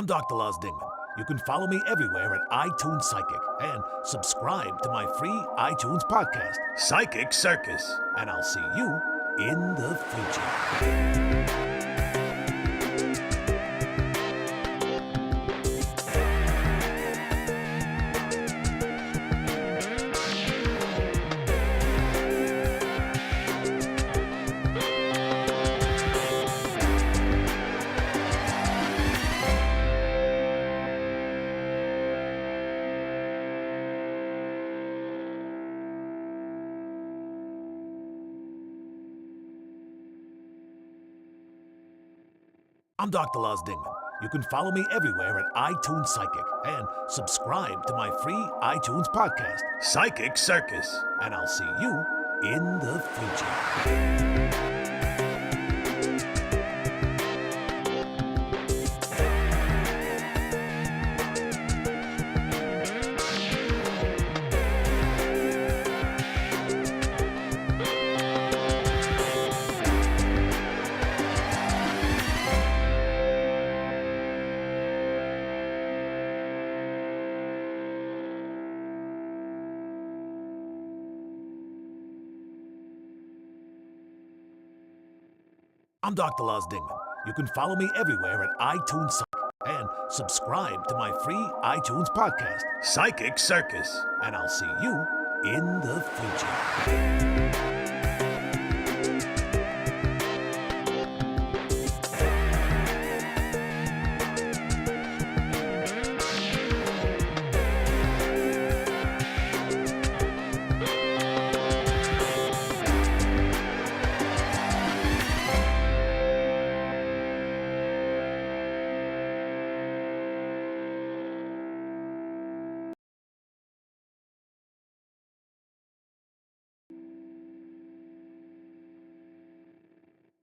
I'm Dr. Lars Dingman. You can follow me everywhere at iTunesPsychic and subscribe to my free iTunes podcast, Psychic Circus. And I'll see you in the future. I'm Dr. Lars Dingman. You can follow me everywhere at iTunesPsychic and subscribe to my free iTunes podcast, Psychic Circus. And I'll see you in the future. I'm Dr. Lars Dingman. You can follow me everywhere at iTunesPsychic and subscribe to my free iTunes podcast, Psychic Circus. And I'll see you in the future.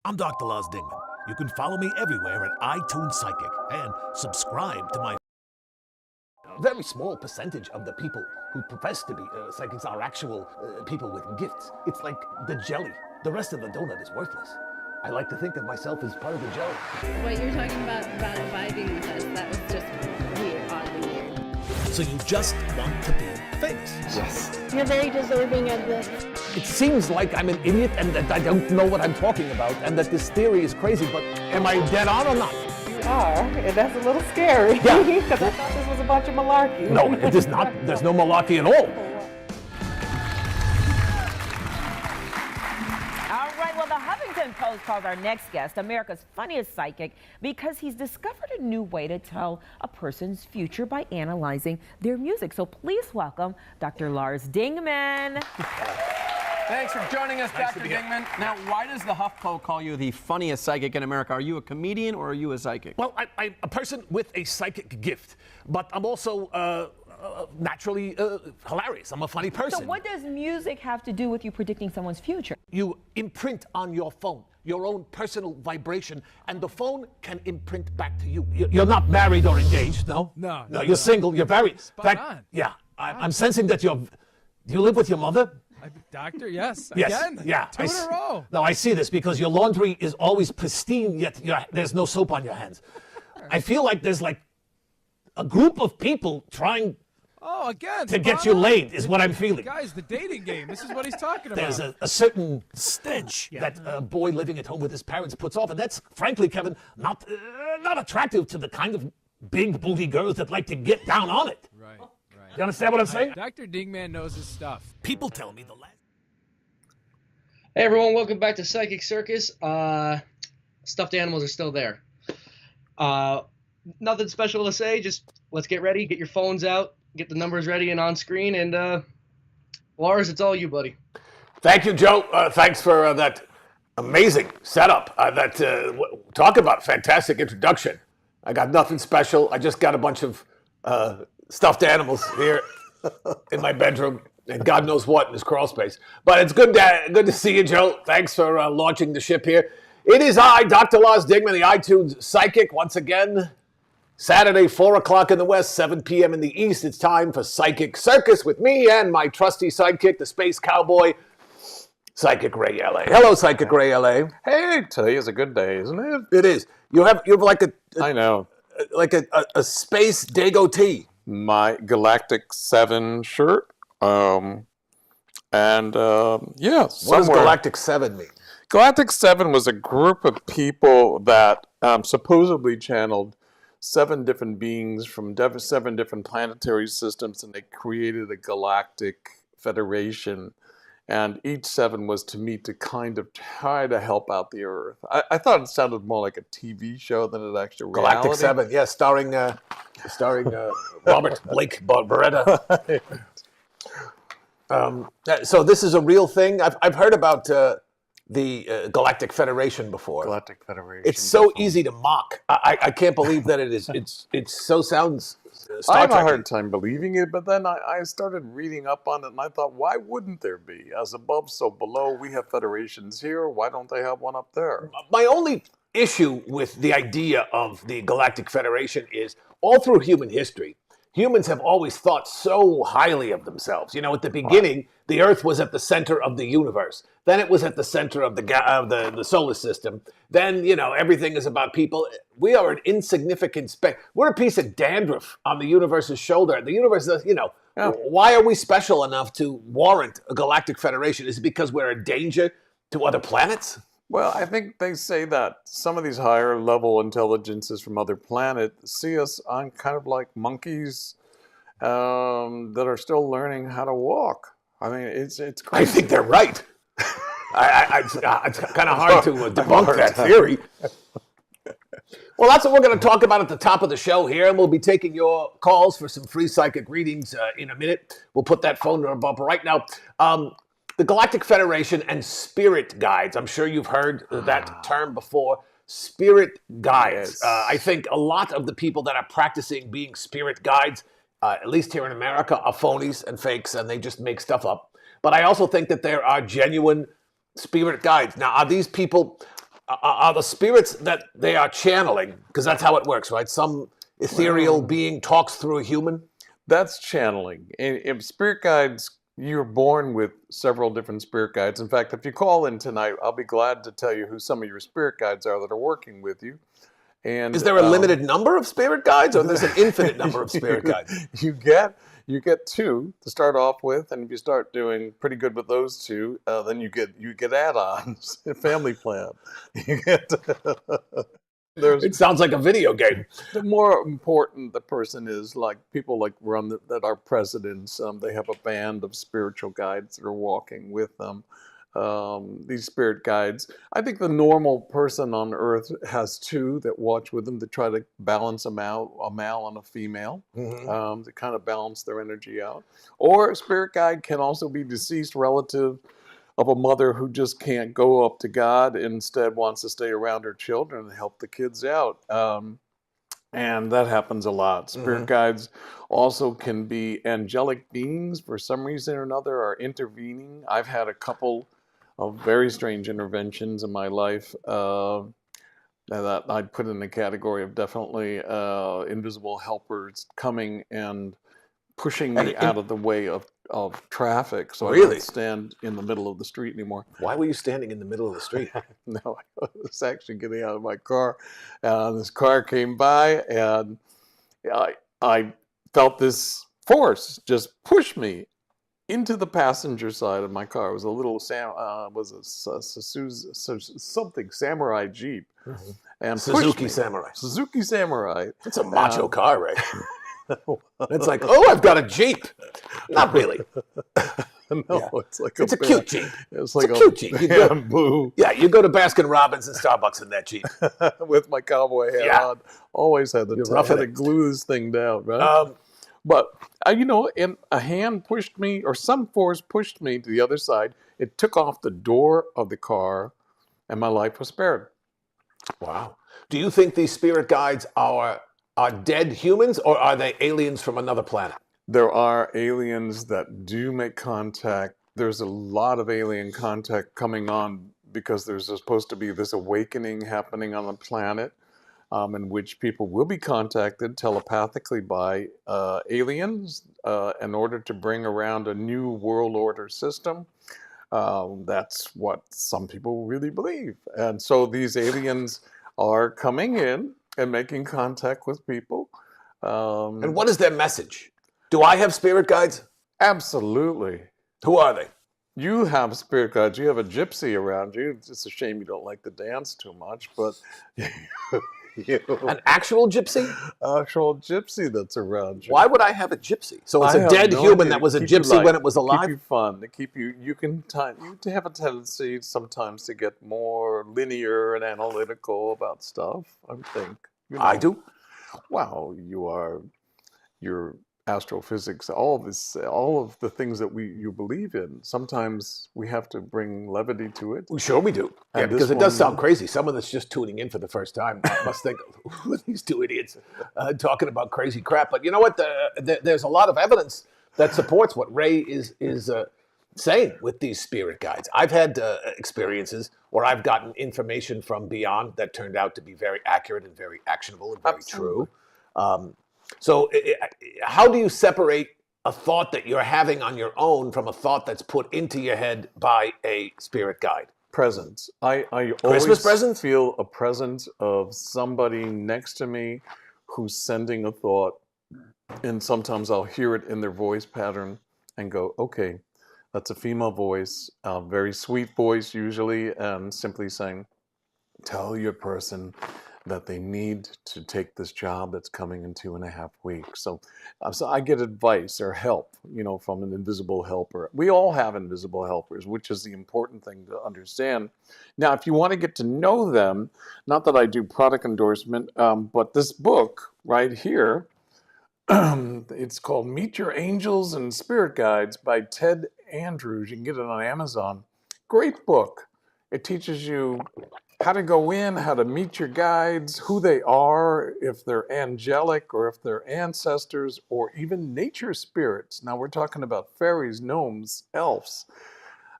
I'm Dr. Lars Dingman. You can follow me everywhere at iTunesPsychic and subscribe to my... A very small percentage of the people who profess to be psychics are actual people with gifts. It's like the jelly. The rest of the donut is worthless. I like to think of myself as part of the jelly. What you're talking about vibing with us, that was just weird, oddly weird. So you just want to be famous? Yes. You're very deserving of this. It seems like I'm an idiot and that I don't know what I'm talking about and that this theory is crazy, but am I dead on or not? You are, and that's a little scary. Yeah. Because I thought this was a bunch of malarkey. No, it is not. There's no malarkey at all. All right, well, the Huffington Post calls our next guest America's funniest psychic because he's discovered a new way to tell a person's future by analyzing their music. So please welcome Dr. Lars Dingman. Thanks for joining us, Dr. Dingman. Now, why does the HuffPo call you the funniest psychic in America? Are you a comedian or are you a psychic? Well, I'm a person with a psychic gift, but I'm also naturally hilarious. I'm a funny person. So what does music have to do with you predicting someone's future? You imprint on your phone your own personal vibration, and the phone can imprint back to you. You're not married or engaged, no? No, you're single. You're very... Spot on. Yeah, I'm sensing that you're... Do you live with your mother? Doctor, yes. Yes, Again? yeah. Two in a row. No, I see this because your laundry is always pristine, yet there's no soap on your hands. I feel like there's like a group of people trying to get you laid is what I'm feeling. Guys, the dating game. This is what he's talking about. There's a certain stench that a boy living at home with his parents puts off, and that's, frankly, Kevin, not attractive to the kind of big booty girls that like to get down on it. Right. You understand what I'm saying? Dr. Dingman knows his stuff. People tell me the last... Hey everyone, welcome back to Psychic Circus. Stuffed animals are still there. Nothing special to say, just let's get ready, get your phones out, get the numbers ready and on screen, and Lars, it's all you, buddy. Thank you, Joe. Thanks for that amazing setup. Talk about fantastic introduction. I got nothing special. I just got a bunch of stuffed animals here in my bedroom, and God knows what in this crawl space. But it's good to see you, Joe. Thanks for launching the ship here. It is I, Dr. Lars Dingman, the iTunes Psychic, once again. Saturday, 4 o'clock in the West, 7 p.m. in the East. It's time for Psychic Circus with me and my trusty sidekick, the Space Cowboy, Psychic Ray L.A. Hello, Psychic Ray L.A. Hey, today is a good day, isn't it? It is. You have like I know. a space Dago. My Galactic 7 shirt. Yeah, What does somewhere. Galactic 7 mean? Galactic 7 was a group of people that supposedly channeled 7 different beings from 7 different planetary systems, and they created a galactic federation. And each 7 was to meet to kind of try to help out the Earth. I thought it sounded more like a TV show than an actual reality. Galactic 7, yeah, starring Robert Blake Barretta. So this is a real thing. I've heard about the Galactic Federation before. Galactic Federation. It's so easy to mock. I can't believe that it is. It so sounds Star I have a Trek-y. hard time believing it, but then I started reading up on it, and I thought, why wouldn't there be? As above, so below. We have federations here. Why don't they have one up there? My only issue with the idea of the Galactic Federation is all through human history, humans have always thought so highly of themselves. You know, at the beginning, the Earth was at the center of the universe. Then it was at the center of the solar system. Then, you know, everything is about people. We are an insignificant speck. We're a piece of dandruff on the universe's shoulder. The universe, you know, why are we special enough to warrant a Galactic Federation? Is it because we're a danger to other planets? Well, I think they say that some of these higher level intelligences from other planets see us on kind of like monkeys that are still learning how to walk. I mean, it's crazy. I think they're right. It's kind of hard to debunk that theory. Well, that's what we're going to talk about at the top of the show here, and we'll be taking your calls for some free psychic readings in a minute. We'll put that phone number up right now. The Galactic Federation and spirit guides. I'm sure you've heard that term before. Spirit guides. Yes. I think a lot of the people that are practicing being spirit guides, at least here in America, are phonies and fakes, and they just make stuff up. But I also think that there are genuine spirit guides. Now, are these people, are the spirits that they are channeling, because that's how it works, right? Some ethereal being talks through a human? That's channeling. If spirit guides, you're born with several different spirit guides. In fact, if you call in tonight, I'll be glad to tell you who some of your spirit guides are that are working with you. And is there a limited number of spirit guides, or there's an infinite number of spirit guides? You get 2 to start off with, and if you start doing pretty good with those 2, then you get add-ons, a family plan. You get It sounds like a video game. The more important the person is, like people like that are presidents, they have a band of spiritual guides that are walking with them. These spirit guides, I think the normal person on Earth has 2 that watch with them to try to balance them out, a male and a female, to kind of balance their energy out. Or a spirit guide can also be deceased relative of a mother who just can't go up to God, instead wants to stay around her children and help the kids out. And that happens a lot. Spirit guides also can be angelic beings for some reason or another, are intervening. I've had a couple of very strange interventions in my life that I'd put in the category of definitely invisible helpers coming and pushing me out of the way of traffic, so I don't stand in the middle of the street anymore. Why were you standing in the middle of the street? No, I was actually getting out of my car, and this car came by, and I felt this force just push me into the passenger side of my car. It was a little something Samurai Jeep, and Suzuki Samurai. Suzuki Samurai. It's a macho car, right? It's like, oh, I've got a Jeep. Not really. No, it's like it's a cute Jeep. It's like a cute Jeep. Bamboo. You go to Baskin Robbins and Starbucks in that Jeep. With my cowboy hat on. Always had to glue this thing down, right? But, and a hand pushed me, or some force pushed me to the other side. It took off the door of the car, and my life was spared. Wow. Do you think these spirit guides are dead humans, or are they aliens from another planet? There are aliens that do make contact. There's a lot of alien contact coming on because there's supposed to be this awakening happening on the planet, in which people will be contacted telepathically by aliens in order to bring around a new world order system. That's what some people really believe. And so these aliens are coming in and making contact with people. And what is their message? Do I have spirit guides? Absolutely. Who are they? You have spirit guides. You have a gypsy around you. It's just a shame you don't like to dance too much, but An actual gypsy? Actual gypsy that's around you. Why would I have a gypsy? So it's I a have dead no human idea. that was a Keep you gypsy when it was Keep alive? you fun. To keep you, you have a tendency sometimes to get more linear and analytical about stuff. I would think. I do. Wow, you're astrophysics, all of the things that you believe in. Sometimes we have to bring levity to it. Sure we do. Yeah, And because this it does one- sound crazy. Someone that's just tuning in for the first time must think, who are these two idiots talking about crazy crap? But you know what? There's a lot of evidence that supports what Ray is saying with these spirit guides. I've had experiences where I've gotten information from beyond that turned out to be very accurate and very actionable and very true. So how do you separate a thought that you're having on your own from a thought that's put into your head by a spirit guide? Presence. I Christmas always presents? feel a presence of somebody next to me who's sending a thought, and sometimes I'll hear it in their voice pattern and go, okay, that's a female voice, a very sweet voice usually, and simply saying, tell your person that they need to take this job that's coming in 2.5 weeks. So I get advice or help, from an invisible helper. We all have invisible helpers, which is the important thing to understand. Now, if you want to get to know them, not that I do product endorsement, but this book right here, it's called Meet Your Angels and Spirit Guides by Ted Andrews. You can get it on Amazon. Great book. It teaches you how to go in, how to meet your guides, who they are, if they're angelic or if they're ancestors or even nature spirits. Now we're talking about fairies, gnomes, elves.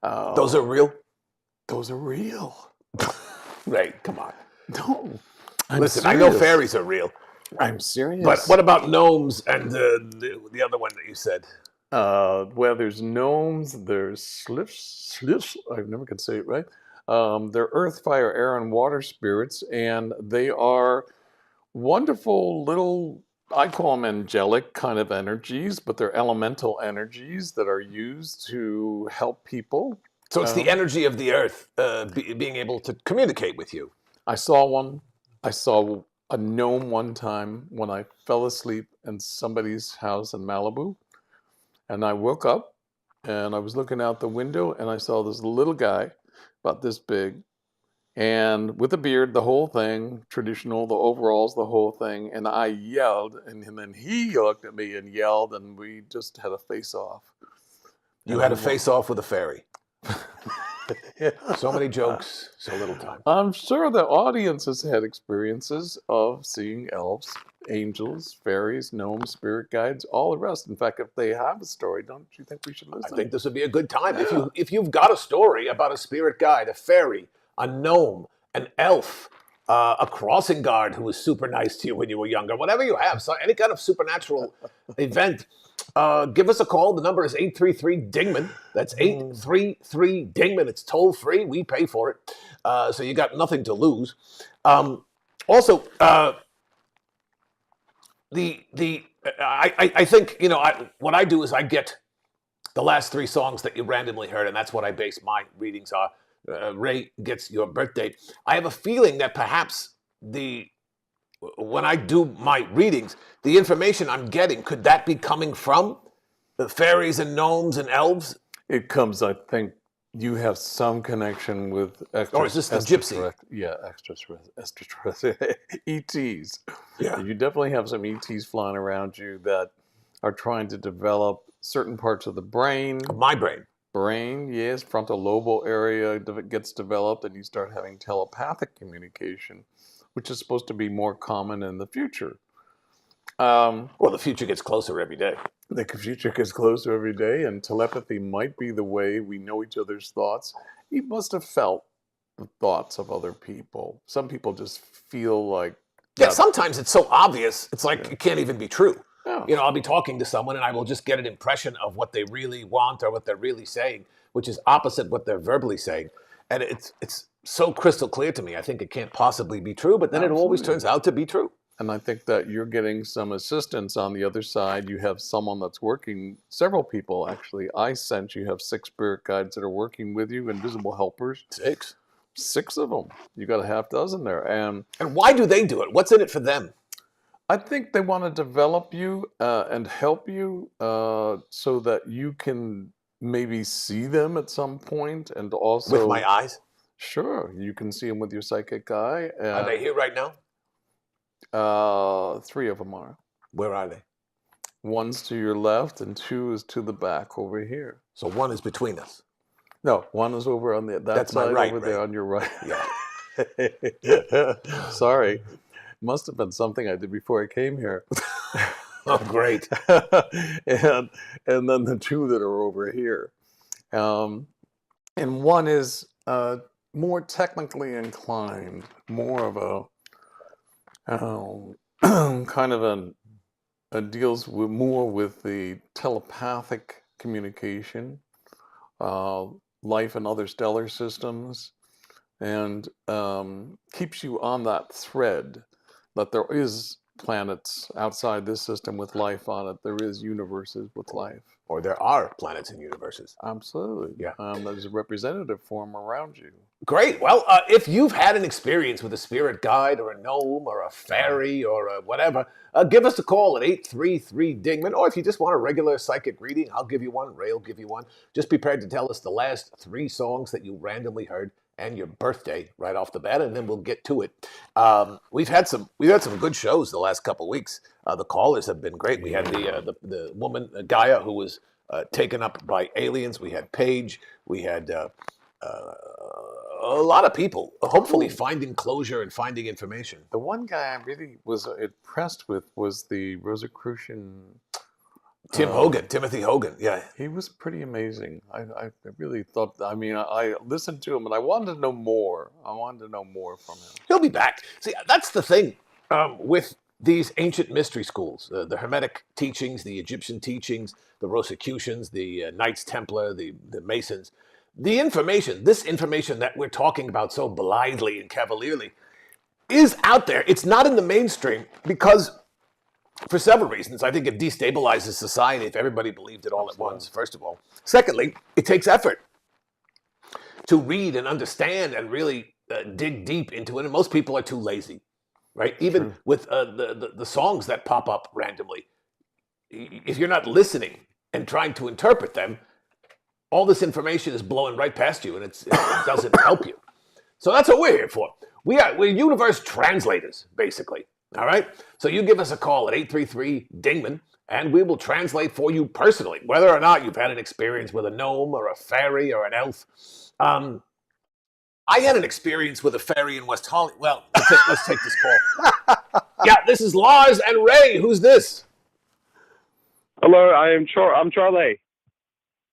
Those are real? Those are real. Right, come on. No. Listen, I know fairies are real. I'm serious. But what about gnomes and the other one that you said? Well, there's gnomes, there's sliffs, I never could say it right. They're earth, fire, air, and water spirits, and they are wonderful little, I call them angelic kind of energies, but they're elemental energies that are used to help people. So it's the energy of the earth being able to communicate with you. I saw one. I saw a gnome one time when I fell asleep in somebody's house in Malibu, and I woke up, and I was looking out the window, and I saw this little guy about this big, and with a beard, the whole thing, traditional, the overalls, the whole thing, and I yelled, and then he looked at me and yelled, and we just had a face-off. You had a face-off with a fairy. So many jokes, so little time. I'm sure the audience has had experiences of seeing elves, angels, fairies, gnomes, spirit guides, all the rest. In fact, if they have a story, don't you think we should listen? I think this would be a good time. If you've got a story about a spirit guide, a fairy, a gnome, an elf, a crossing guard who was super nice to you when you were younger, whatever you have, so any kind of supernatural event, give us a call. The number is 833-DINGMAN. That's 833-DINGMAN. It's toll free. We pay for it. So you got nothing to lose. Also, I think, what I do is I get the last 3 songs that you randomly heard, and that's what I base my readings on. Ray gets your birthday. I have a feeling that perhaps when I do my readings, the information I'm getting, could that be coming from the fairies and gnomes and elves? It comes, I think, you have some connection with Or is this the gypsy? Yeah, extraterrestrial. ETs. Yeah. You definitely have some ETs flying around you that are trying to develop certain parts of the brain. Of my brain. Yes, frontal lobal area gets developed, and you start having telepathic communication, which is supposed to be more common in the future. Well, the future gets closer every day. The future gets closer every day, and telepathy might be the way we know each other's thoughts. You must have felt the thoughts of other people. Some people just feel like... Yeah, sometimes it's so obvious, it's like it can't even be true. Yeah. I'll be talking to someone and I will just get an impression of what they really want or what they're really saying, which is opposite what they're verbally saying. And it's so crystal clear to me. I think it can't possibly be true, but then it always turns out to be true. And I think that you're getting some assistance on the other side. You have someone that's working, several people actually. I sense you have 6 spirit guides that are working with you, invisible helpers. 6? 6 of them. You got a half dozen there. And why do they do it? What's in it for them? I think they want to develop you and help you so that you can maybe see them at some point, and also with my eyes. Sure, you can see them with your psychic eye. Are they here right now? 3 of them are. Where are they? One's to your left and 2 is to the back over here. So 1 is between us. No, 1 is over on that side, my right, over there on your right. Yeah. Sorry. Must have been something I did before I came here. Oh, great. and then the 2 that are over here. And 1 is more technically inclined, more of a kind of deals with more with the telepathic communication, life in other stellar systems, and keeps you on that thread that there is planets outside this system with life on it. There is universes with life. Or there are planets and universes. Absolutely. Yeah. There's a representative form around you. Great. Well, if you've had an experience with a spirit guide or a gnome or a fairy or whatever, give us a call at 833-DINGMAN. Or if you just want a regular psychic reading, I'll give you one. Ray will give you one. Just be prepared to tell us the last 3 songs that you randomly heard and your birthday right off the bat, and then we'll get to it. We've had some good shows the last couple of weeks. The callers have been great. We had the woman Gaia who was taken up by aliens. We had Paige. We had a lot of people, hopefully finding closure and finding information. The one guy I really was impressed with was the Rosicrucian. Timothy Hogan, yeah. He was pretty amazing. I really thought, I listened to him and I wanted to know more. I wanted to know more from him. He'll be back. See, that's the thing with these ancient mystery schools, the Hermetic teachings, the Egyptian teachings, the Rosicrucians, the Knights Templar, the Masons. This information that we're talking about so blithely and cavalierly is out there. It's not in the mainstream because, for several reasons, I think it destabilizes society if everybody believed it all at once, first of all. Secondly, it takes effort to read and understand and really dig deep into it, and most people are too lazy, right? Even with the songs that pop up randomly, if you're not listening and trying to interpret them, all this information is blowing right past you, and it doesn't help you. So that's what we're here for. We're universe translators, basically. All right? So you give us a call at 833-DINGMAN, and we will translate for you personally, whether or not you've had an experience with a gnome or a fairy or an elf. I had an experience with a fairy in West Hollywood. Well, let's take this call. Yeah, this is Lars and Ray. Who's this? Hello, I'm Charlie.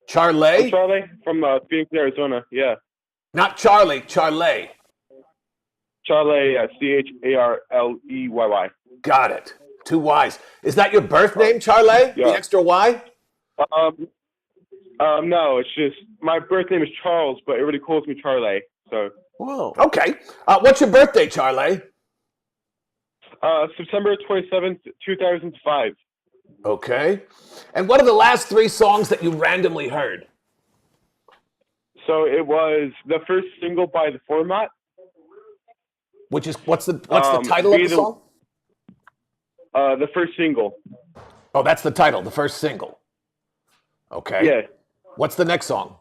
Charlie? I'm Charlie from Phoenix, Arizona. Yeah. Not Charlie, Charlie. Charlie, Charleyy. Got it. 2 Y's. Is that your birth name, Charlie? Yeah. The extra Y? No, it's just my birth name is Charles, but everybody calls me Charlie. So. Whoa. Okay. What's your birthday, Charlie? September 27th, 2005. Okay. And what are the last 3 songs that you randomly heard? So it was the first single by The Format. Which is what's the title of the song? The first single. Oh, that's the title, the first single. Okay. Yeah. What's the next song?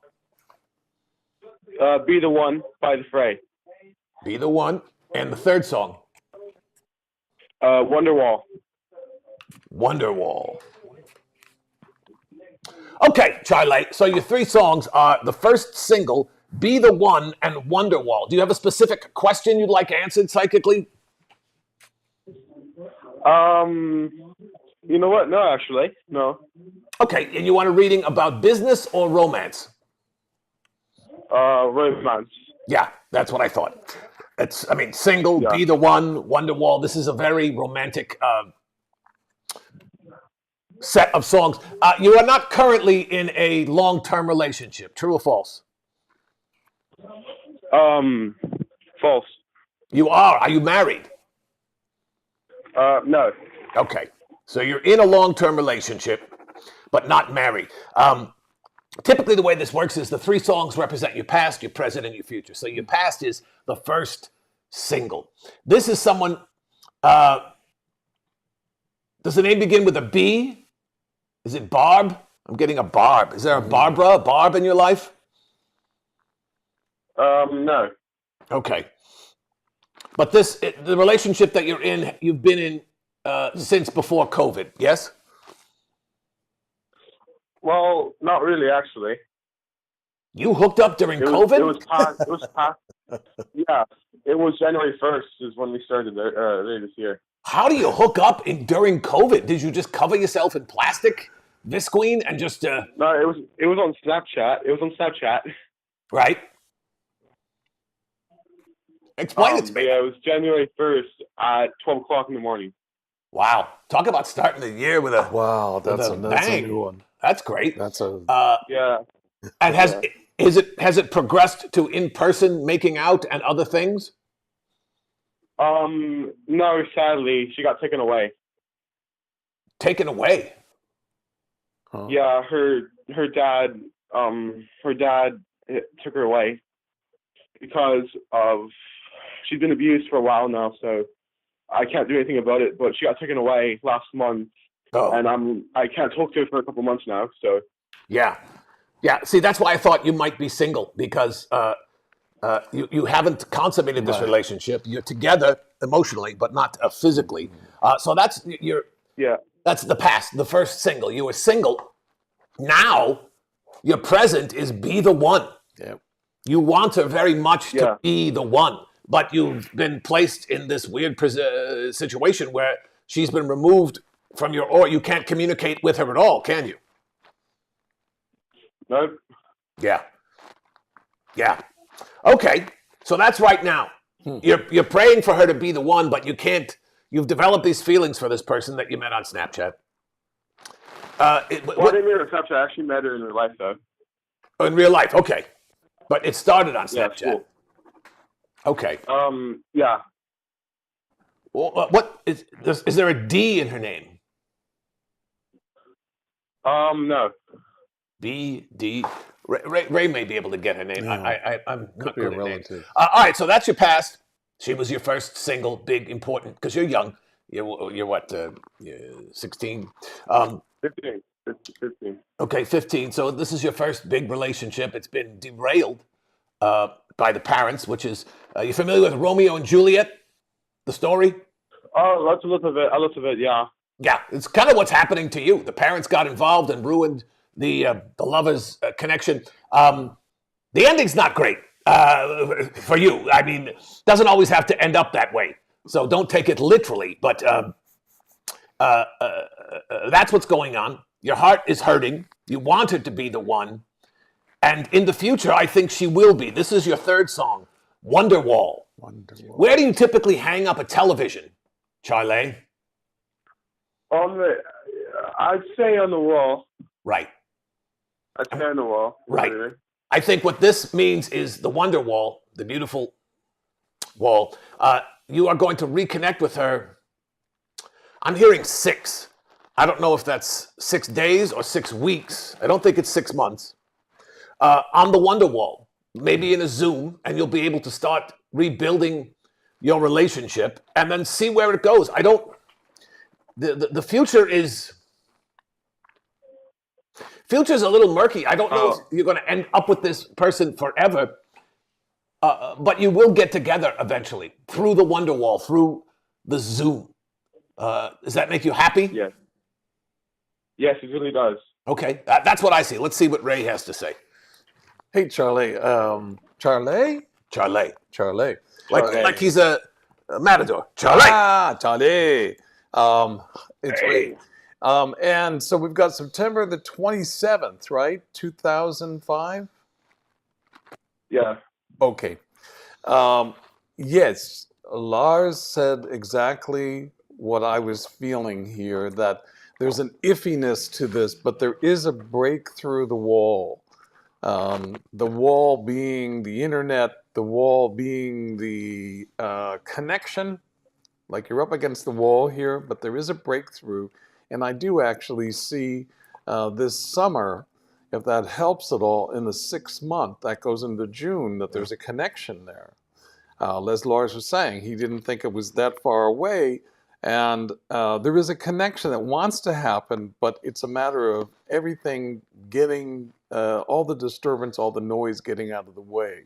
Be the One by The Fray. Be the One. And the third song? Wonderwall. Wonderwall. Okay, Charlie. So your 3 songs are the first single, Be the One, and Wonderwall. Do you have a specific question you'd like answered psychically? You know what? No, actually. No. Okay, and you want a reading about business or romance? Romance. Yeah, that's what I thought. Single, yeah. Be the One, Wonderwall. This is a very romantic set of songs. You are not currently in a long-term relationship. True or false? False. You are. Are you married? No. Okay. So you're in a long-term relationship, but not married. Typically, the way this works is the three songs represent your past, your present, and your future. So your past is the first single. This is someone. Does the name begin with a B? Is it Barb? I'm getting a Barb. Is there a Barb in your life? No. Okay. But the relationship that you're in, you've been in since before COVID, yes? Well, not really, actually. You hooked up during COVID? It was past. Yeah, it was January 1st is when we started earlier this year. How do you hook up during COVID? Did you just cover yourself in plastic, Visqueen, and just? No, it was on Snapchat. It was on Snapchat. Right. Explain it to me. Yeah, it was January 1st at 12 o'clock in the morning. Wow. Talk about starting the year with a Wow, that's a bang. new one. That's great. That's a Yeah. And has it progressed to in-person making out and other things? No, sadly, she got taken away. Taken away? Huh. Yeah, her dad took her away because of she's been abused for a while now, so I can't do anything about it. But she got taken away last month, and I can't talk to her for a couple months now. So yeah. See, that's why I thought you might be single, because you haven't consummated this relationship. You're together emotionally, but not physically. So that's that's the past, the first single. You were single. Now, your present is be the one. Yeah. You want her very much to be the one, but you've been placed in this weird situation where she's been removed from or you can't communicate with her at all, can you? no. Yeah. Okay, so that's right now. You're praying for her to be the one, but you can't. You've developed these feelings for this person that you met on Snapchat. Well, I didn't meet her on Snapchat. I actually met her in real life, though. In real life, okay. But it started on Snapchat. Yeah, cool. Okay. Yeah. Well, what is there a D in her name? No. B, D. Ray may be able to get her name. Yeah. I'm not Could be a good at names. relative. All right, so that's your past. She was your first single, big, important, because you're young. You're what, 16? 15. Okay, 15. So this is your first big relationship. It's been derailed by the parents, which is, you familiar with Romeo and Juliet, the story? Oh, a lot of it, yeah. Yeah, it's kind of what's happening to you. The parents got involved and ruined the lovers' connection. The ending's not great for you. I mean, it doesn't always have to end up that way. So don't take it literally, but that's what's going on. Your heart is hurting. You want her to be the one. And in the future, I think she will be. This is your third song, Wonderwall. Where do you typically hang up a television, Charlie? I'd say on the wall. Right. I'd say on the wall. Right. I think what this means is the wonder wall, the beautiful wall. You are going to reconnect with her. I'm hearing 6. I don't know if that's 6 days or 6 weeks. I don't think it's 6 months. On the wonder wall, maybe in a Zoom, and you'll be able to start rebuilding your relationship and then see where it goes. The future is a little murky. I don't know if you're going to end up with this person forever, but you will get together eventually through the wonder wall, through the Zoom. Does that make you happy? Yes. Yes, it really does. Okay, that's what I see. Let's see what Ray has to say. Hey, Charlie. Charlie? Charlie. Like he's a matador. Charlie. Charlie. It's Ray. And so we've got September the 27th, right? 2005? Yeah. Okay. Yes, Lars said exactly what I was feeling here, that there's an iffiness to this, but there is a break through the wall. The wall being the internet, the wall being the connection. Like you're up against the wall here, but there is a breakthrough. And I do actually see this summer, if that helps at all, in the 6th month, that goes into June, that there's a connection there. Les Lars was saying he didn't think it was that far away. And there is a connection that wants to happen, but it's a matter of everything getting, all the disturbance, all the noise getting out of the way.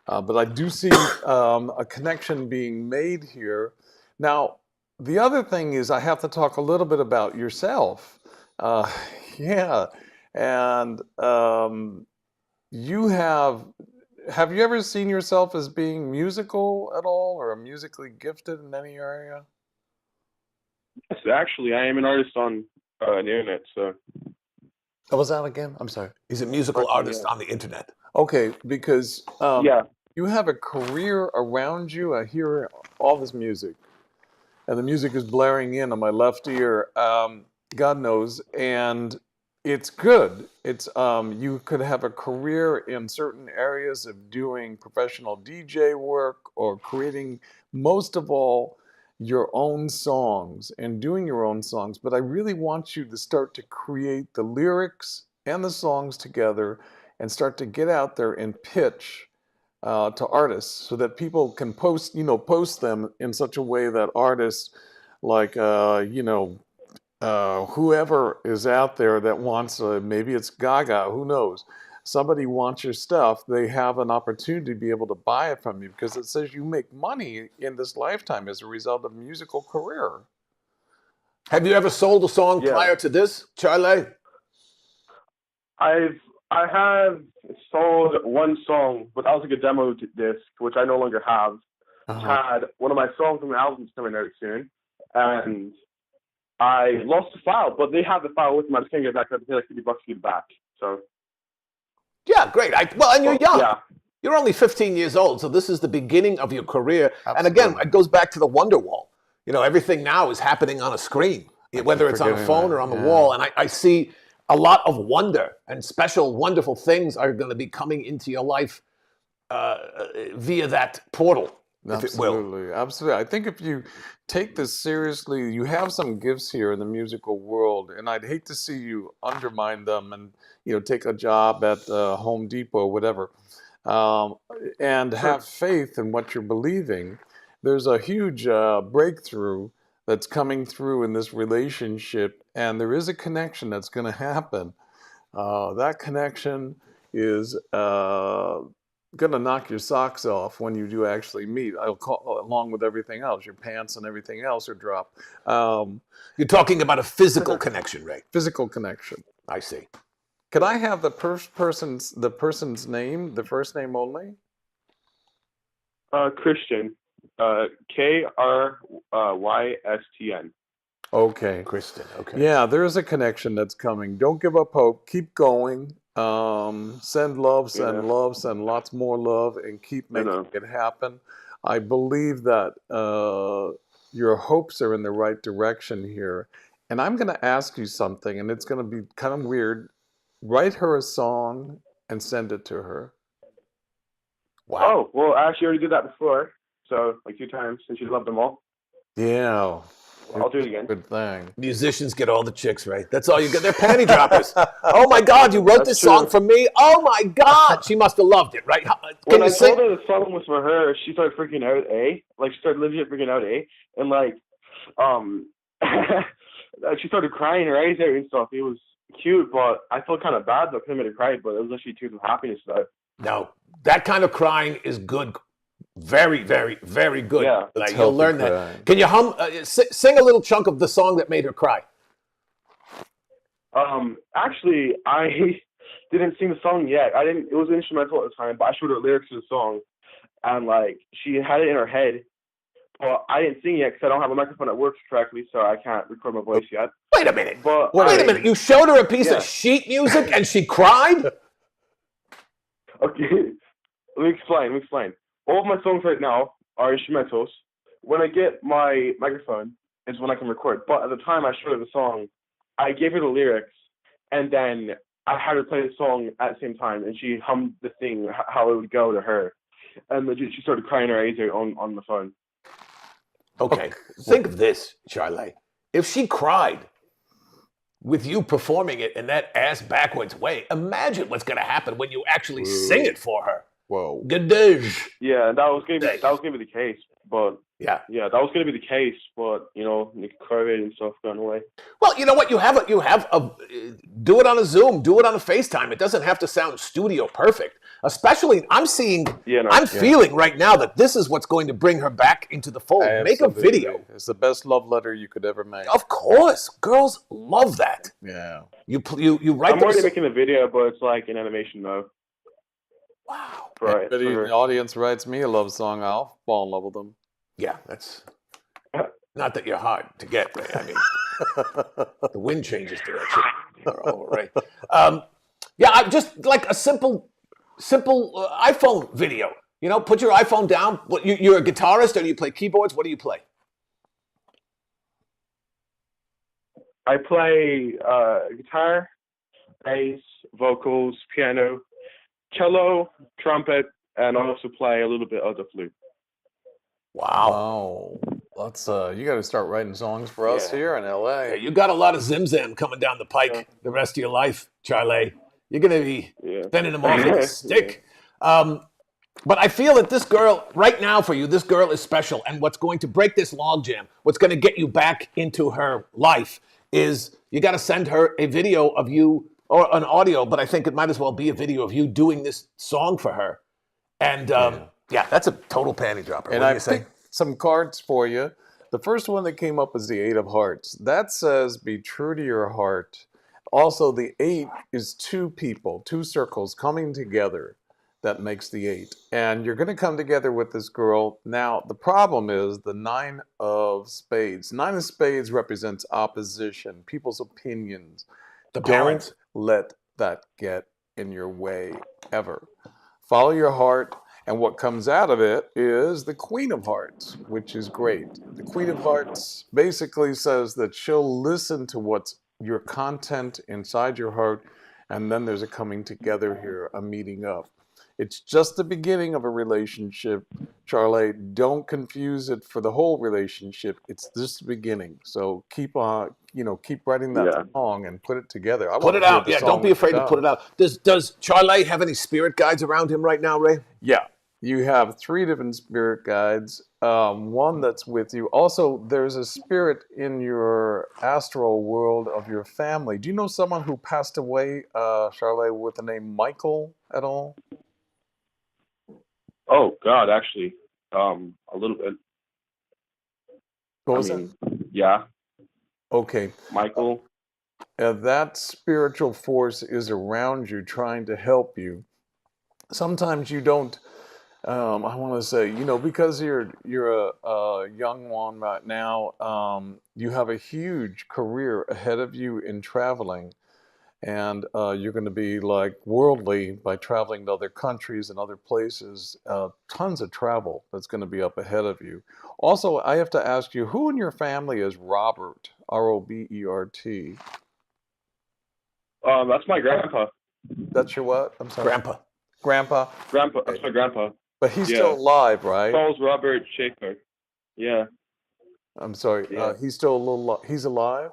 But I do see a connection being made here. Now, the other thing is I have to talk a little bit about yourself. Yeah, and you have you ever seen yourself as being musical at all or musically gifted in any area? Yes, actually, I am an artist on the internet, so. What was that again? I'm sorry. He's a musical artist on the internet. Okay, because yeah. you have a career around you. I hear all this music, and the music is blaring in on my left ear. God knows, and it's good. It's you could have a career in certain areas of doing professional DJ work or creating, most of all, your own songs and doing your own songs. But I really want you to start to create the lyrics and the songs together and start to get out there and pitch to artists so that people can post them in such a way that artists like, whoever is out there that wants, maybe it's Gaga, who knows, somebody wants your stuff, they have an opportunity to be able to buy it from you because it says you make money in this lifetime as a result of a musical career. Have you ever sold a song prior to this, Charlie? I have sold one song, but that was like a demo disc, which I no longer have. Had one of my songs from the album's coming out soon, and I lost the file, but they have the file with them. I just can't get it back. I have to pay like $50 to get it back. So. Yeah, great. And you're young. Yeah. You're only 15 years old, so this is the beginning of your career. Absolutely. And again, it goes back to the wonder wall. Everything now is happening on a screen, whether it's on a phone or on the wall. And I see a lot of wonder and special, wonderful things are going to be coming into your life via that portal. Absolutely, absolutely. I think if you take this seriously, you have some gifts here in the musical world, and I'd hate to see you undermine them and take a job at Home Depot, whatever, and have faith in what you're believing. There's a huge breakthrough that's coming through in this relationship, and there is a connection that's going to happen. That connection is going to knock your socks off when you do actually meet. Along with everything else, your pants and everything else are dropped. You're talking about a physical connection, Ray. Physical connection. I see. Could I have the person's name, the first name only? Christian. Krystn. Okay. Kristen. Okay. Yeah, there is a connection that's coming. Don't give up hope. Keep going. Send love, send lots more love, and keep making it happen. I believe that your hopes are in the right direction here. And I'm going to ask you something, and it's going to be kind of weird. Write her a song and send it to her. Wow. Oh, well, I actually already did that before. So, like 2 times, and she loved them all. Yeah. I'll do it again. Good thing. Musicians get all the chicks, right? That's all you get. They're panty droppers. Oh my God, you wrote this song for me? Oh my God. She must have loved it, right? When I told her the song was for her, she started freaking out, Like, she started legit freaking out, And, like, she started crying her eyes out and stuff. It was cute, but I felt kind of bad, though. I couldn't make her cry, but it was actually tears of happiness, though. No, that kind of crying is good. Very, very, very good. Yeah. Like, you'll learn that. Can you sing a little chunk of the song that made her cry? Actually, I didn't sing the song yet. It was instrumental at the time, but I showed her lyrics to the song, and like she had it in her head. But I didn't sing yet because I don't have a microphone that works correctly, so I can't record my voice yet. Wait a minute. Wait a minute. You showed her a piece of sheet music and she cried? Okay. Let me explain. All of my songs right now are instrumentals. When I get my microphone is when I can record. But at the time I showed her the song, I gave her the lyrics, and then I had her play the song at the same time, and she hummed the thing how it would go to her, and legit she started crying her eyes out on the phone. Okay, think of this, Charlie. If she cried with you performing it in that ass backwards way, imagine what's going to happen when you actually sing it for her. Whoa. Good day. Yeah, that was gonna be the case, but yeah, that was gonna be the case, but you know, the COVID and stuff gone away. Well, you know what? You have a do it on a Zoom, do it on a FaceTime. It doesn't have to sound studio perfect. Especially, I'm feeling right now that this is what's going to bring her back into the fold. Absolutely. Make a video. It's the best love letter you could ever make. Of course, girls love that. Yeah. You write. I'm already making the video, but it's like in animation mode. Wow. Right. If the audience writes me a love song, I'll fall in love with them. Yeah, that's not that you're hard to get, Ray. I mean, the wind changes direction. All right. Yeah, I just like a simple iPhone video. You know, put your iPhone down. What, you're a guitarist, or do you play keyboards? What do you play? I play guitar, bass, vocals, piano, cello, trumpet, and I also play a little bit of the flute. Wow. That's you got to start writing songs for us here in LA. Yeah, you got a lot of Zim coming down the pike the rest of your life, Charlie. You're going to be spending them off with a stick. But I feel that this girl, right now for you, this girl is special. And what's going to break this logjam, what's going to get you back into her life is you got to send her a video of you, or an audio, but I think it might as well be a video of you doing this song for her. And that's a total panty dropper. And I picked some cards for you. The first one that came up is the 8 of Hearts. That says, be true to your heart. Also, the 8 is two people, two circles coming together. That makes the 8. And you're going to come together with this girl. Now, the problem is the 9 of Spades. 9 of Spades represents opposition, people's opinions. The parents. Don't let that get in your way, ever. Follow your heart. And what comes out of it is the Queen of Hearts, which is great. The Queen of Hearts basically says that she'll listen to what's your content inside your heart, and then there's a coming together here, a meeting up. It's just the beginning of a relationship, Charlie. Don't confuse it for the whole relationship. It's just the beginning. So keep on, keep writing that song and put it together. Put it out. Yeah, don't be afraid to put it out. Does Charlie have any spirit guides around him right now, Ray? Yeah. You have 3 different spirit guides, one that's with you. Also, there's a spirit in your astral world of your family. Do you know someone who passed away, Charlie, with the name Michael at all? Oh, God, actually, a little bit. What was that? Yeah. Okay. Michael. That spiritual force is around you trying to help you. Sometimes you don't... I want to say, because you're a young one right now, you have a huge career ahead of you in traveling, and you're going to be like worldly by traveling to other countries and other places. Tons of travel that's going to be up ahead of you. Also, I have to ask you, who in your family is Robert? R-O-B-E-R-T. That's my grandpa. That's your what? I'm sorry. Grandpa. That's my grandpa. But he's still alive, right? Charles Robert Schaefer. Yeah. I'm sorry. He's still he's alive?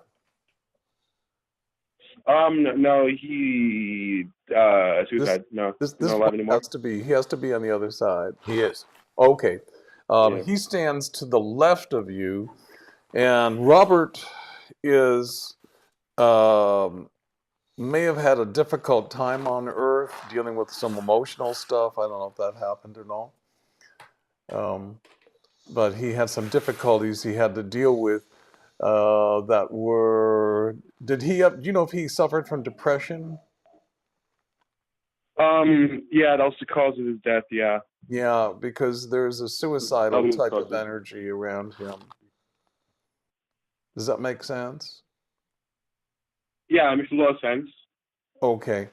No, he suicide. This not alive anymore. He has to be on the other side. He is. Okay. He stands to the left of you, and Robert is may have had a difficult time on Earth dealing with some emotional stuff. I don't know if that happened or not. But he had some difficulties he had to deal with that were... do you know if he suffered from depression? Yeah, that was the cause of his death, yeah. Yeah, because there's a suicidal type of energy around him. Does that make sense? Yeah, it makes a lot of sense. Okay,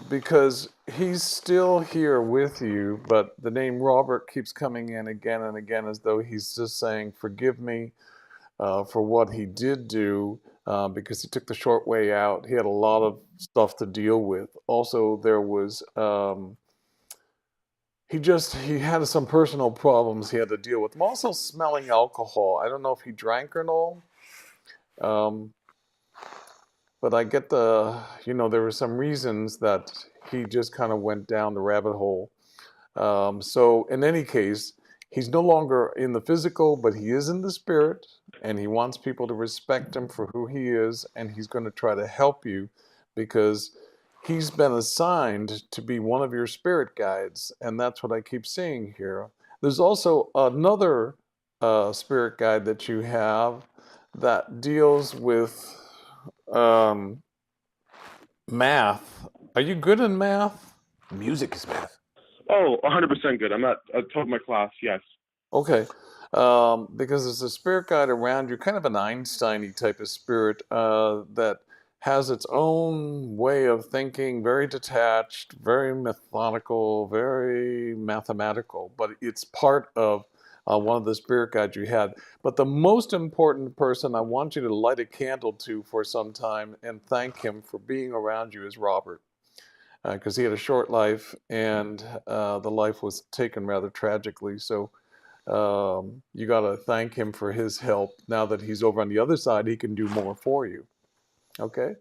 because he's still here with you, but the name Robert keeps coming in again and again as though he's just saying, forgive me for what he did do, because he took the short way out. He had a lot of stuff to deal with. Also, there was he had some personal problems he had to deal with. I'm also smelling alcohol. I don't know if he drank or no. But I get there were some reasons that he just kind of went down the rabbit hole. So in any case, he's no longer in the physical, but he is in the spirit, and he wants people to respect him for who he is, and he's going to try to help you because he's been assigned to be one of your spirit guides, and that's what I keep seeing here. There's also another spirit guide that you have that deals with math. Are you good in math? Music is math. Oh, 100% good. I'm at top of my class, yes. Okay. Because there's a spirit guide around you, kind of an Einstein-y type of spirit that has its own way of thinking, very detached, very methodical, very mathematical, but it's part of one of the spirit guides you had. But the most important person I want you to light a candle to for some time and thank him for being around you is Robert. Because he had a short life, and the life was taken rather tragically. So you got to thank him for his help. Now that he's over on the other side, he can do more for you. Okay?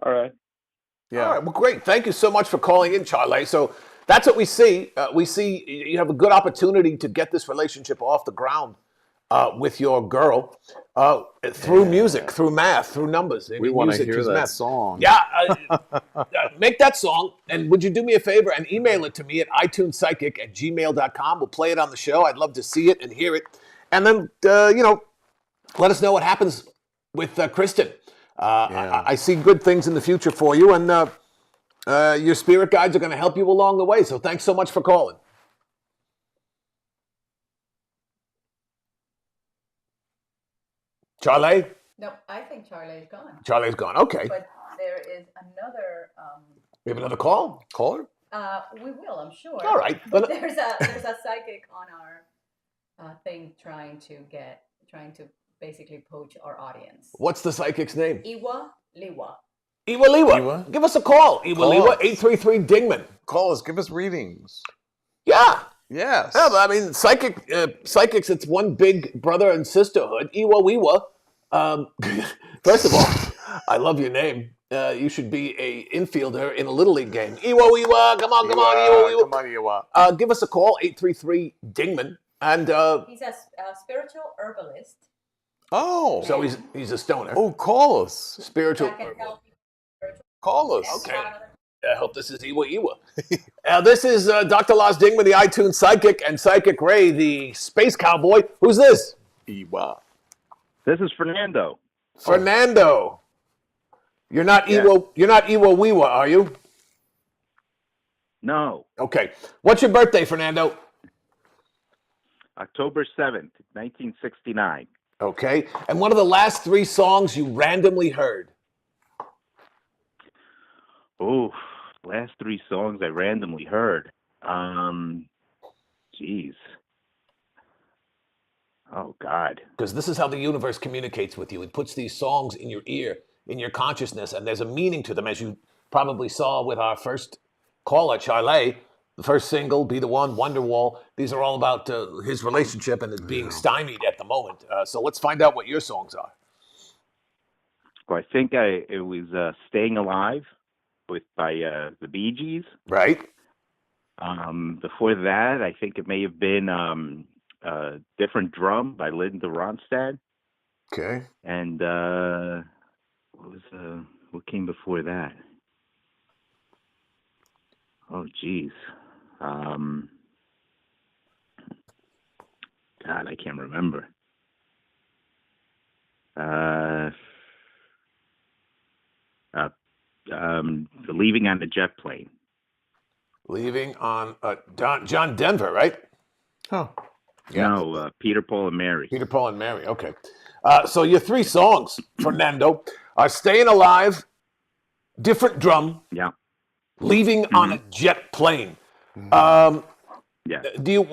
All right. Yeah. All right. Well, great. Thank you so much for calling in, Charlie. So that's what we see. We see you have a good opportunity to get this relationship off the ground with your girl through music, through math, through numbers. We want to Music hear is that math. song. Yeah. Make that song, and would you do me a favor and email it to me at iTunesPsychic@gmail.com. We'll play it on the show. I'd love to see it and hear it. And then, let us know what happens with Kristen. I see good things in the future for you, and your spirit guides are going to help you along the way. So thanks so much for calling. Charlie? No, I think Charlie's gone. Charlie's gone. Okay. But there is another. We have another call? Caller? We will, I'm sure. All right. But there's a psychic on our thing trying to basically poach our audience. What's the psychic's name? Iwa Liwa. Iwa Liwa. Give us a call. Iwa Liwa, 833-DINGMAN. Call us. Give us readings. Yeah. Yes. Yeah, but I mean, psychics, it's one big brother and sisterhood. Iwa Wiwa. First of all, I love your name. You should be a infielder in a Little League game. Iwa Wiwa. Come on, Iwa Wiwa. Come on, Iwa. Give us a call, 833-DINGMAN. And he's a spiritual herbalist. Oh. So he's a stoner. Oh, call us. Spiritual. Call us. Okay. I hope this is Iwa Iwa. This is Dr. Lars Dingman, the iTunes Psychic, and Psychic Ray, the space cowboy. Who's this? Iwa. This is Fernando. Fernando. You're not Iwa. You're not Iwa Wiwa, are you? No. Okay. What's your birthday, Fernando? October 7th, 1969. Okay. And what are the last 3 songs you randomly heard? Oh, last 3 songs I randomly heard. Jeez. Oh, God. Because this is how the universe communicates with you. It puts these songs in your ear, in your consciousness, and there's a meaning to them, as you probably saw with our first caller, Charlie. The first single, Be the One, Wonderwall. These are all about his relationship and it being stymied at the moment. So let's find out what your songs are. Well, I think it was Staying Alive by the Bee Gees. Right. Before that, I think it may have been Different Drum by Linda Ronstadt. Okay. And what came before that? Oh, geez. God, I can't remember. Leaving on the Jet Plane. Leaving on John Denver, right? Oh. Yeah. No, Peter, Paul, and Mary. Peter, Paul, and Mary. Okay. So your 3 songs, Fernando, are Staying Alive, Different Drum, yeah, Leaving on a Jet Plane. Yeah. Do you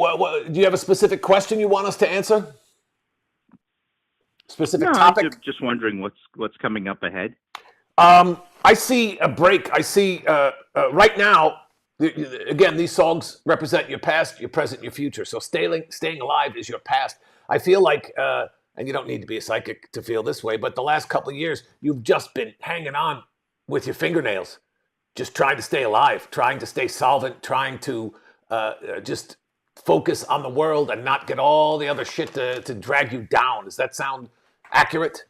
have a specific question you want us to answer? Specific No, topic? I'm just wondering what's coming up ahead. I see a break. I see right now. Again, these songs represent your past, your present, your future. So staying alive is your past. I feel like, and you don't need to be a psychic to feel this way, but the last couple of years, you've just been hanging on with your fingernails, just trying to stay alive, trying to stay solvent, trying to just focus on the world and not get all the other shit to drag you down. Does that sound accurate?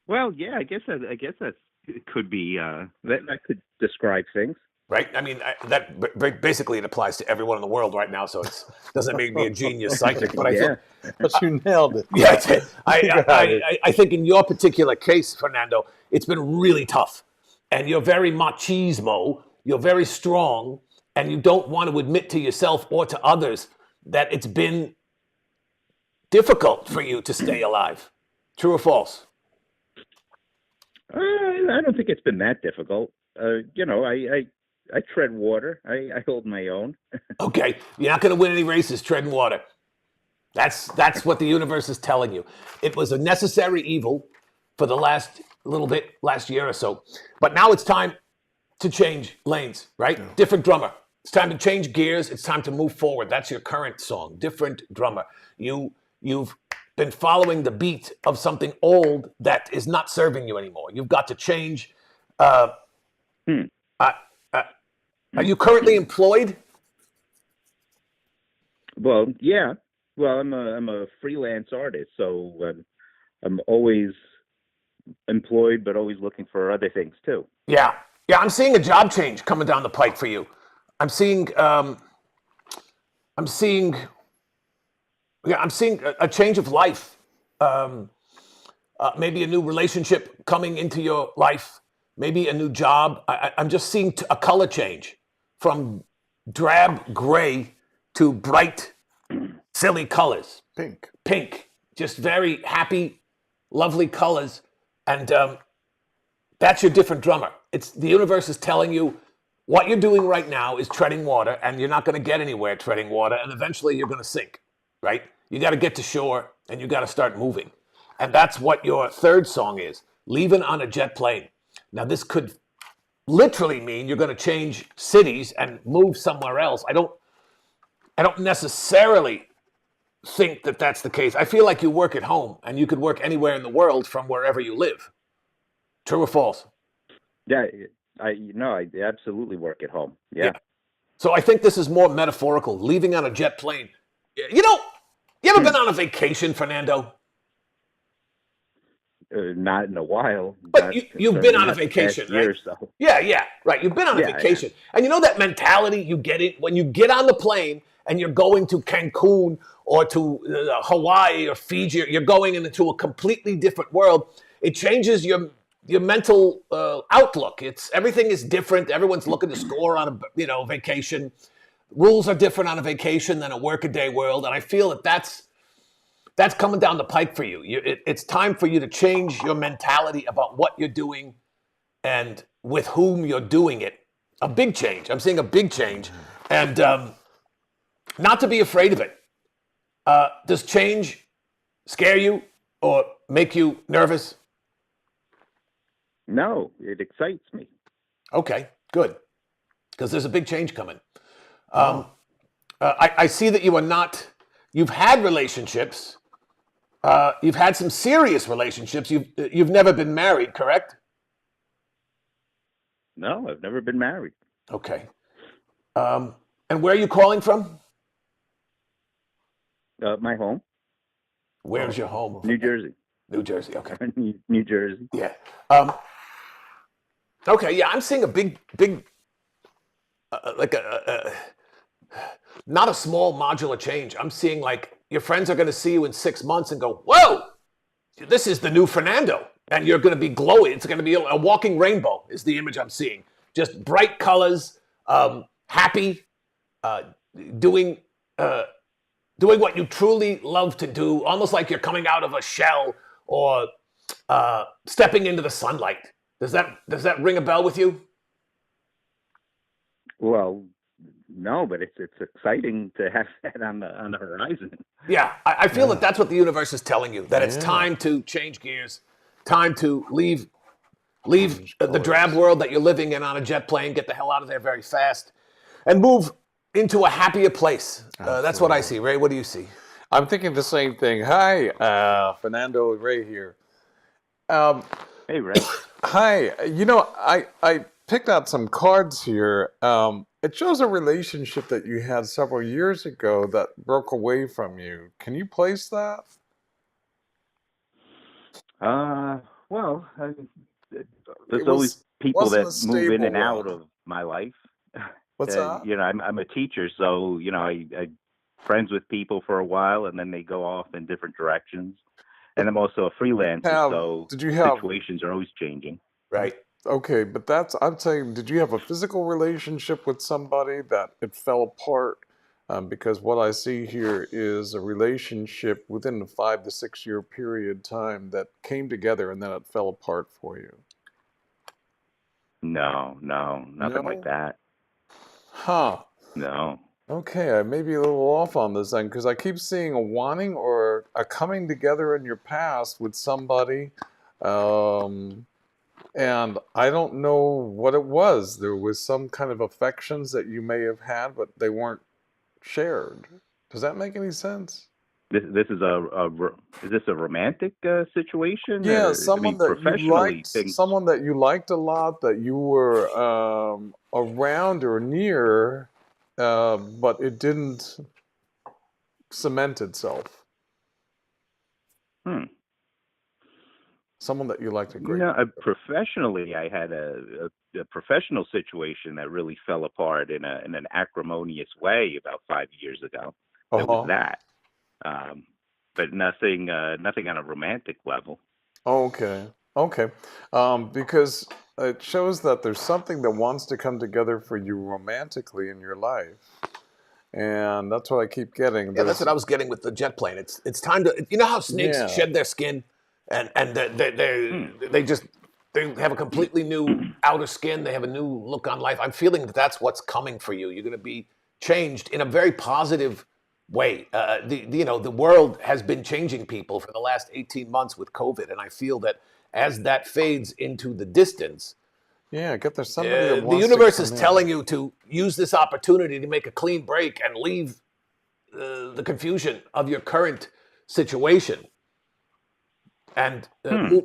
Well, yeah, I guess that could be that could describe things. Right? I mean, basically it applies to everyone in the world right now, so it doesn't make me a genius psychic, but I think... But you nailed it. Yeah, I think in your particular case, Fernando, it's been really tough. And you're very machismo, you're very strong, and you don't want to admit to yourself or to others that it's been difficult for you to stay alive. True or false? I don't think it's been that difficult. I tread water. I hold my own. Okay, you're not going to win any races treading water. That's what the universe is telling you. It was a necessary evil for the last year or so. But now it's time to change lanes, right? Yeah. Different drummer. It's time to change gears. It's time to move forward. That's your current song. Different drummer. You've been following the beat of something old that is not serving you anymore. You've got to change. Are you currently employed? Well, yeah. Well, I'm a freelance artist, so I'm always employed, but always looking for other things too. Yeah. I'm seeing a job change coming down the pike for you. I'm seeing a change of life. Maybe a new relationship coming into your life. Maybe a new job. I'm just seeing a color change from drab gray to bright, silly colors. Pink. Just very happy, lovely colors. And that's your different drummer. The universe is telling you what you're doing right now is treading water, and you're not going to get anywhere treading water, and eventually you're going to sink, right? You got to get to shore, and you got to start moving. And that's what your third song is, Leaving on a Jet Plane. Now, this could literally mean you're going to change cities and move somewhere else. I don't necessarily think that that's the case. I feel like you work at home, and you could work anywhere in the world from wherever you live. True or false? Yeah, I absolutely work at home. Yeah. So I think this is more metaphorical, leaving on a jet plane. You ever been on a vacation, Fernando? Not in a while. But you've been on a vacation, right? Year or so. Yeah, right. You've been on a vacation. Yeah. And you know that mentality you get it when you get on the plane and you're going to Cancun or to Hawaii or Fiji, you're going into a completely different world. It changes your mental outlook. Everything is different. Everyone's looking to score on a vacation. Rules are different on a vacation than a workaday world, and I feel that's coming down the pike for you. It's time for you to change your mentality about what you're doing and with whom you're doing it. A big change. I'm seeing a big change, and not to be afraid of it. Does change scare you or make you nervous? No, it excites me. Okay, good. Because there's a big change coming. I see that you've had relationships. You've had some serious relationships. You've never been married, correct? No, I've never been married. Okay. And where are you calling from? My home. Where's your home? New Jersey. New Jersey, okay. New Jersey. Yeah. Okay, yeah, I'm seeing a big, not a small modular change. I'm seeing like your friends are going to see you in 6 months and go, whoa, this is the new Fernando. And you're going to be glowing. It's going to be a walking rainbow is the image I'm seeing. Just bright colors, happy, doing what you truly love to do, almost like you're coming out of a shell or stepping into the sunlight. Does that ring a bell with you? Well, no, but it's exciting to have that on the horizon. Yeah, I feel that that's what the universe is telling you, that it's time to change gears, time to leave the drab world that you're living in on a jet plane, get the hell out of there very fast, and move into a happier place. That's what I see. Ray, what do you see? I'm thinking the same thing. Hi, Fernando, Ray here. Hey, Ray. Hi. I picked out some cards here. It shows a relationship that you had several years ago that broke away from you. Can you place that? Well, there's always people that move in and out of my life. What's that? I'm a teacher, so I friends with people for a while, and then they go off in different directions. And I'm also a freelancer, so situations are always changing. Right. Okay, but I'm saying, did you have a physical relationship with somebody that it fell apart? Because what I see here is a relationship within a 5 to 6 year period time that came together and then it fell apart for you. No, nothing like that. Huh. No. Okay, I may be a little off on this then, because I keep seeing a wanting or a coming together in your past with somebody, and I don't know what it was. There was some kind of affections that you may have had, but they weren't shared. Does that make any sense? This is is this a romantic situation? Yeah, or, someone that you liked, someone that you liked a lot, that you were around or near, but it didn't cement itself. Someone that you liked a great. Professionally, I had a professional situation that really fell apart in an acrimonious way about 5 years ago. It was that, but nothing on a romantic level. Okay. Because it shows that there's something that wants to come together for you romantically in your life. And that's what I keep getting. Yeah, that's what I was getting with the jet plane. It's time to, you know how snakes shed their skin and they have a completely new outer skin. They have a new look on life. I'm feeling that that's what's coming for you. You're going to be changed in a very positive way. The world has been changing people for the last 18 months with COVID, and I feel that as that fades into the distance, there's somebody that the wants universe to is come in. telling you to use this opportunity to make a clean break and leave the confusion of your current situation and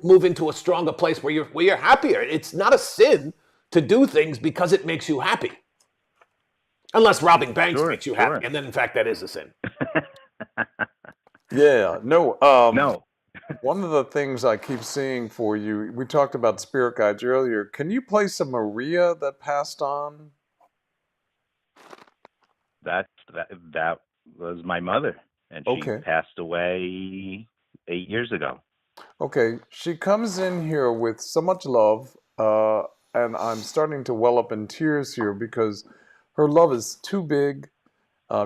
move into a stronger place where you're happier. It's not a sin to do things because it makes you happy. Unless robbing banks makes you happy, and then in fact that is a sin. No. One of the things I keep seeing for you, we talked about spirit guides earlier. Can you place a Maria that passed on? That was my mother, and she passed away 8 years ago. Okay, she comes in here with so much love, and I'm starting to well up in tears here because her love is too big.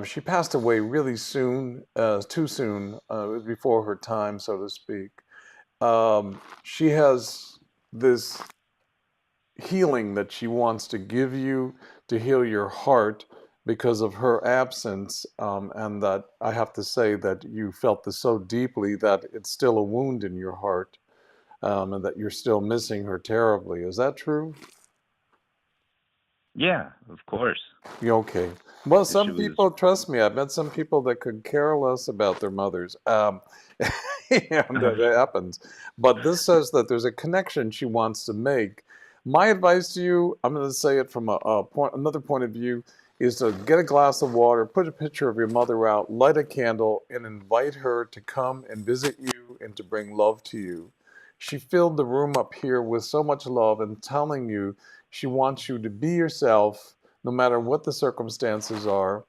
She passed away really soon, too soon. It was before her time, so to speak. She has this healing that she wants to give you to heal your heart because of her absence, and that I have to say that you felt this so deeply that it's still a wound in your heart, and that you're still missing her terribly. Is that true? Yeah, of course. Okay. Well, some people, trust me, I've met some people that could care less about their mothers. That happens. But this says that there's a connection she wants to make. My advice to you, I'm going to say it from another point of view, is to get a glass of water, put a picture of your mother out, light a candle, and invite her to come and visit you and to bring love to you. She filled the room up here with so much love and telling you she wants you to be yourself, no matter what the circumstances are.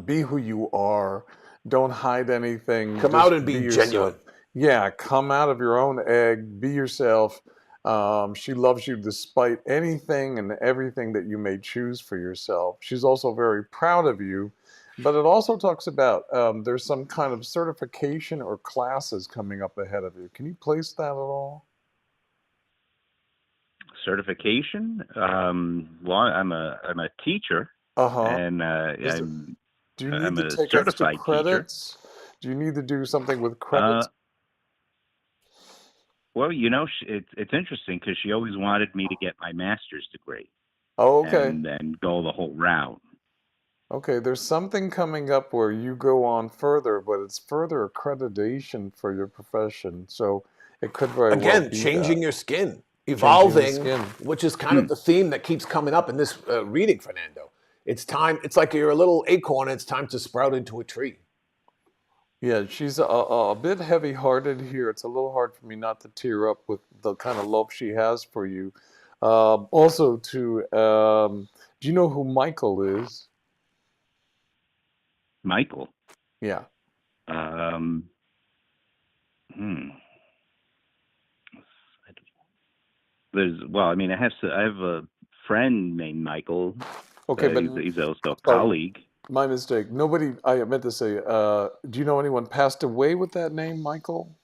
Be who you are. Don't hide anything. Come out and be genuine. Yeah, come out of your own egg. Be yourself. She loves you despite anything and everything that you may choose for yourself. She's also very proud of you. But it also talks about there's some kind of certification or classes coming up ahead of you. Can you place that at all? Certification? Well, I'm a teacher. And Do you need I'm to a take extra certified teacher. credits? Do you need to do something with credits? Well, it's interesting because she always wanted me to get my master's degree. Oh, okay. And then go the whole route. Okay, there's something coming up where you go on further, but it's further accreditation for your profession. So it could very well Again, be changing that. your skin, Changing evolving, the skin. which is kind of the theme that keeps coming up in this reading, Fernando. It's time. It's like you're a little acorn. And it's time to sprout into a tree. Yeah, she's a bit heavy-hearted here. It's a little hard for me not to tear up with the kind of love she has for you. Also, do you know who Michael is? Michael. Yeah. I have a friend named Michael. Okay, but he's also a colleague. My mistake. I meant to say, do you know anyone passed away with that name, Michael?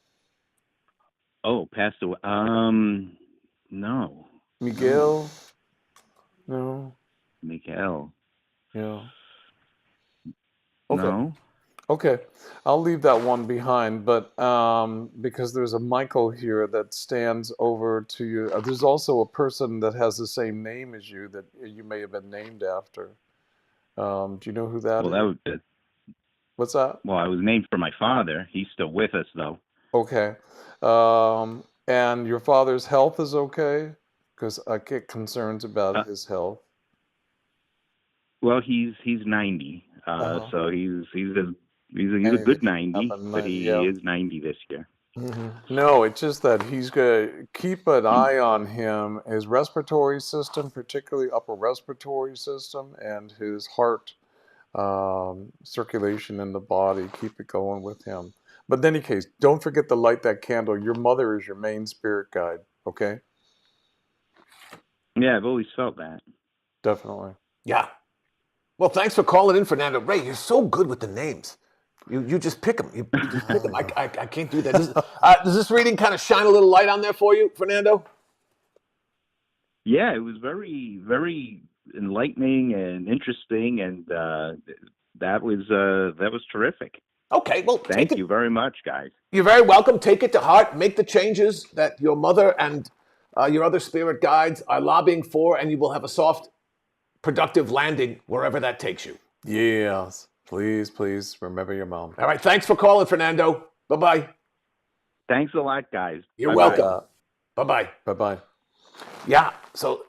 Oh, passed away. No. Miguel? No. Miguel. Yeah. Okay. No. Okay, I'll leave that one behind, but because there's a Michael here that stands over to you. There's also a person that has the same name as you that you may have been named after. Do you know who that is? What's that? Well, I was named for my father. He's still with us, though. Okay. And your father's health is okay? Because I get concerns about his health. Well, he's 90, so he's a good 90, but he is 90 this year. No, it's just that he's going to keep an eye on him, his respiratory system, particularly upper respiratory system, and his heart circulation in the body. Keep it going with him. But in any case, don't forget to light that candle. Your mother is your main spirit guide, okay? Yeah, I've always felt that. Definitely. Yeah. Well, thanks for calling in, Fernando. Ray, you're so good with the names. You just pick them. You just pick them. I can't do that. Does this reading kind of shine a little light on there for you, Fernando? Yeah, it was very, very enlightening and interesting, and that was terrific. Okay, well, thank you very much, guys. You're very welcome. Take it to heart. Make the changes that your mother and your other spirit guides are lobbying for, and you will have a soft, productive landing wherever that takes you. Yes. Please remember your mom. All right. Thanks for calling, Fernando. Bye-bye. Thanks a lot, guys. You're welcome. Bye-bye. Bye-bye. Yeah. So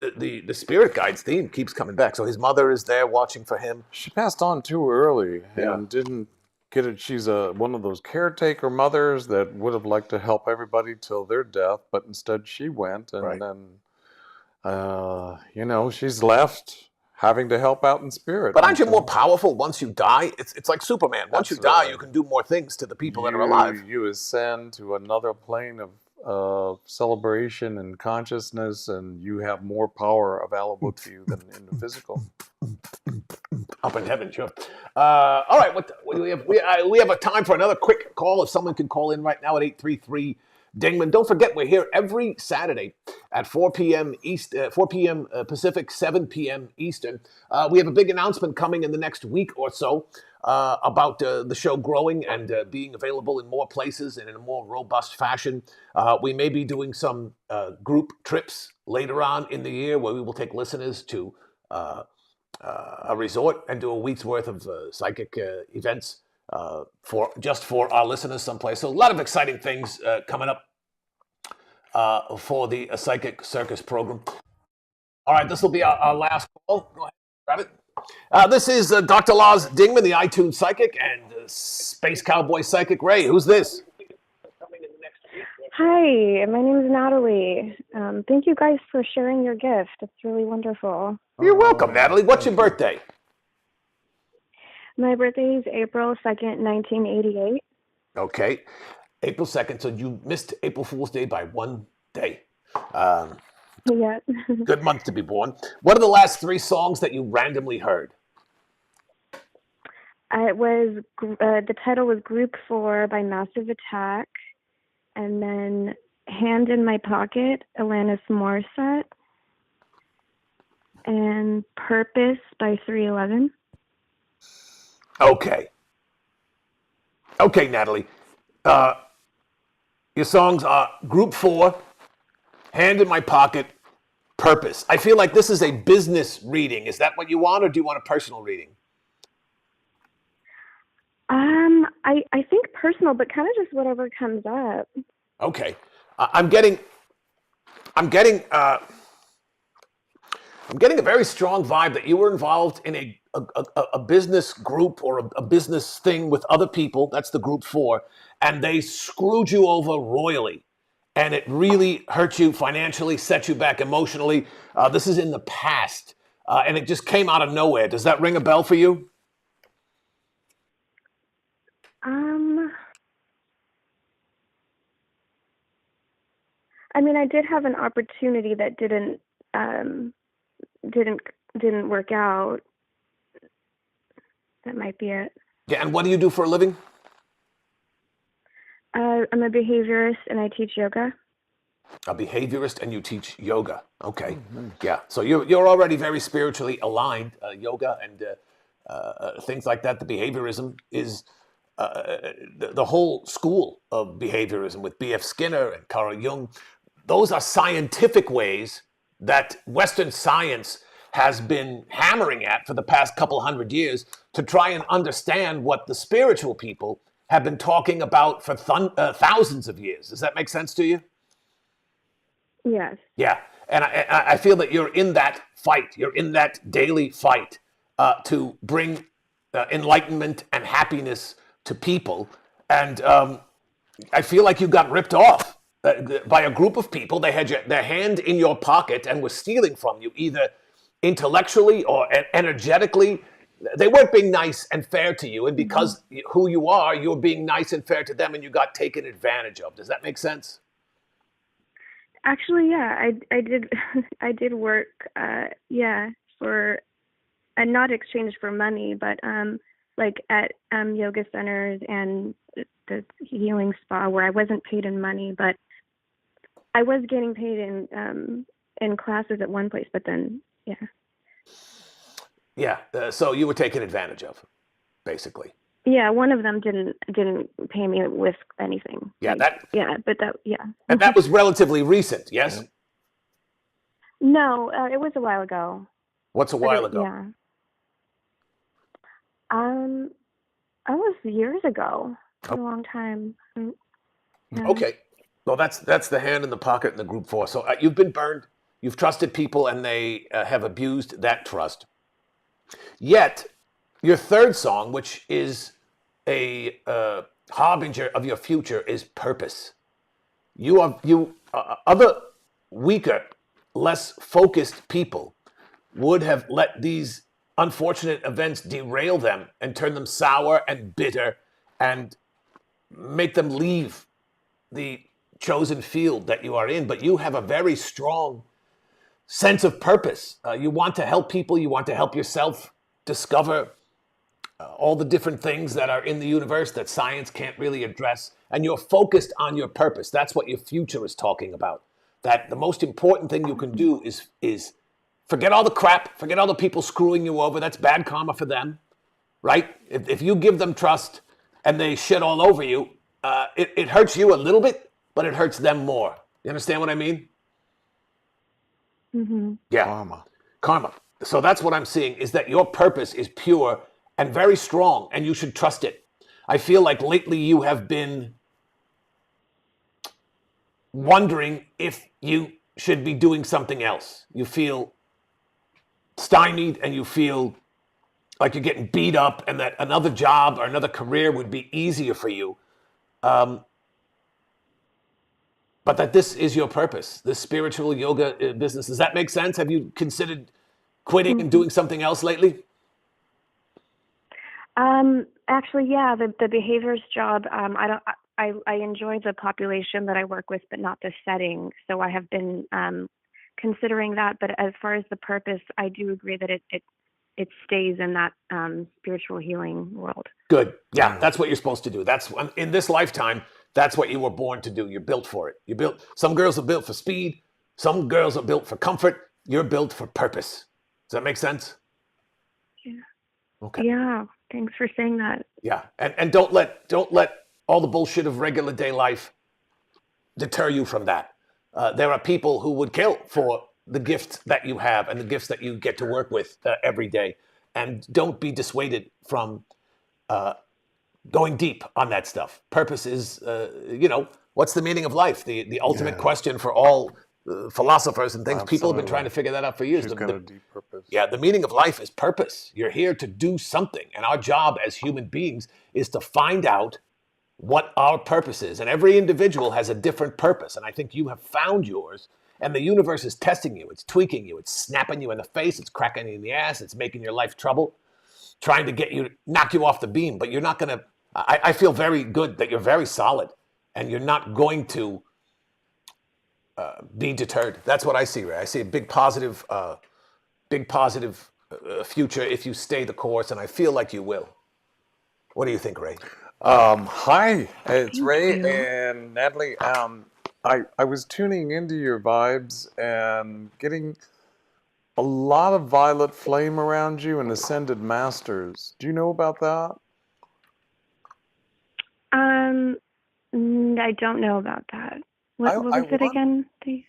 the spirit guides theme keeps coming back. So his mother is there watching for him. She passed on too early and didn't get it. She's one of those caretaker mothers that would have liked to help everybody till their death, but instead she went, and then she's left having to help out in spirit. But aren't you more powerful once you die? It's like Superman. Once you die, you can do more things to the people that are alive. You ascend to another plane of celebration and consciousness, and you have more power available to you than in the physical. Up in heaven, sure. All right, what do we have? We have a time for another quick call. If someone can call in right now at 833 Dingman. Don't forget, we're here every Saturday at 4 p.m. Pacific, 7 p.m. Eastern. We have a big announcement coming in the next week or so about the show growing and being available in more places and in a more robust fashion. We may be doing some group trips later on in the year where we will take listeners to a resort and do a week's worth of psychic events. For our listeners someplace. So a lot of exciting things coming up for the Psychic Circus program. All right, this will be our last call. Go ahead, grab it. This is Dr. Lars Dingman, the iTunes Psychic, and Space Cowboy Psychic Ray. Who's this? Hi, my name is Natalie. Thank you guys for sharing your gift. It's really wonderful. You're welcome, Natalie. What's your birthday? My birthday is April 2nd, 1988. Okay. April 2nd. So you missed April Fool's Day by one day. Yeah. Good month to be born. What are the last three songs that you randomly heard? It was the title was Group 4 by Massive Attack, and then Hand in My Pocket, Alanis Morissette. and Purpose by 311. Okay. Okay, Natalie. Your songs are Group 4, Hand in My Pocket, Purpose. I feel like this is a business reading. Is that what you want, or do you want a personal reading? I think personal, but kind of just whatever comes up. Okay. I'm getting a very strong vibe that you were involved in a business group or a business thing with other people. That's the Group 4, and they screwed you over royally, and it really hurt you financially, set you back emotionally. This is in the past, and it just came out of nowhere. Does that ring a bell for you? I mean, I did have an opportunity that didn't work out. That might be it. Yeah, and what do you do for a living? I'm a behaviorist and I teach yoga. A behaviorist, and you teach yoga. Okay, yeah. So you're already very spiritually aligned. Yoga and things like that. The behaviorism is the whole school of behaviorism with B.F. Skinner and Carl Jung. Those are scientific ways that Western science has been hammering at for the past couple hundred years to try and understand what the spiritual people have been talking about for thousands of years. Does that make sense to you? Yes. Yeah, and I feel that you're in that fight. You're in that daily fight to bring enlightenment and happiness to people. And I feel like you got ripped off by a group of people. They had their hand in your pocket and were stealing from you, either intellectually or energetically. They weren't being nice and fair to you. And because who you are, you're being nice and fair to them, and you got taken advantage of. Does that make sense? Actually, yeah, I did. I did work, for, and not exchange for money, but like at yoga centers and the healing spa where I wasn't paid in money, but I was getting paid in classes at one place. But then, yeah. Yeah. So you were taken advantage of, basically. Yeah, one of them didn't pay me with anything. Yeah, And that was relatively recent, yes? No, it was a while ago. What's a while ago? Yeah. That was years ago. A long time. Yeah. Okay. Well, that's the hand in the pocket in the Group 4. So you've been burned. You've trusted people, and they have abused that trust. Yet, your third song, which is a harbinger of your future, is Purpose. Other weaker, less focused people would have let these unfortunate events derail them and turn them sour and bitter and make them leave the chosen field that you are in. But you have a very strong sense of purpose. You want to help people. You want to help yourself discover all the different things that are in the universe that science can't really address. And you're focused on your purpose. That's what your future is talking about. That the most important thing you can do is forget all the crap, forget all the people screwing you over. That's bad karma for them, right? If you give them trust and they shit all over you, it hurts you a little bit, but it hurts them more. You understand what I mean? Mm-hmm. Yeah. Karma. So that's what I'm seeing, is that your purpose is pure and very strong, and you should trust it. I feel like lately you have been wondering if you should be doing something else. You feel stymied, and you feel like you're getting beat up, and that another job or another career would be easier for you. But that this is your purpose, this spiritual yoga business. Does that make sense? Have you considered quitting and doing something else lately? Actually, yeah, the behaviors job. I enjoy the population that I work with, but not the setting. So I have been considering that. But as far as the purpose, I do agree that it stays in that spiritual healing world. Good. Yeah, that's what you're supposed to do. That's in this lifetime. That's what you were born to do. You're built for it. Some girls are built for speed. Some girls are built for comfort. You're built for purpose. Does that make sense? Yeah. Okay. Yeah. Thanks for saying that. Yeah, and don't let all the bullshit of regular day life deter you from that. There are people who would kill for the gift that you have and the gifts that you get to work with every day. And don't be dissuaded from going deep on that stuff. Purpose is, what's the meaning of life? The ultimate question for all philosophers and things. People have been trying to figure that out for years. She's got a deep purpose. Yeah, the meaning of life is purpose. You're here to do something. And our job as human beings is to find out what our purpose is. And every individual has a different purpose. And I think you have found yours. And the universe is testing you. It's tweaking you. It's snapping you in the face. It's cracking you in the ass. It's making your life trouble, trying to get you, knock you off the beam. But you're not going to, I feel very good that you're very solid. And you're not going to be deterred. That's what I see, Ray. I see a big positive future if you stay the course. And I feel like you will. What do you think, Ray? Hi, it's Ray and Natalie. I was tuning into your vibes and getting a lot of violet flame around you and ascended masters. Do you know about that? I don't know about that. What was it again?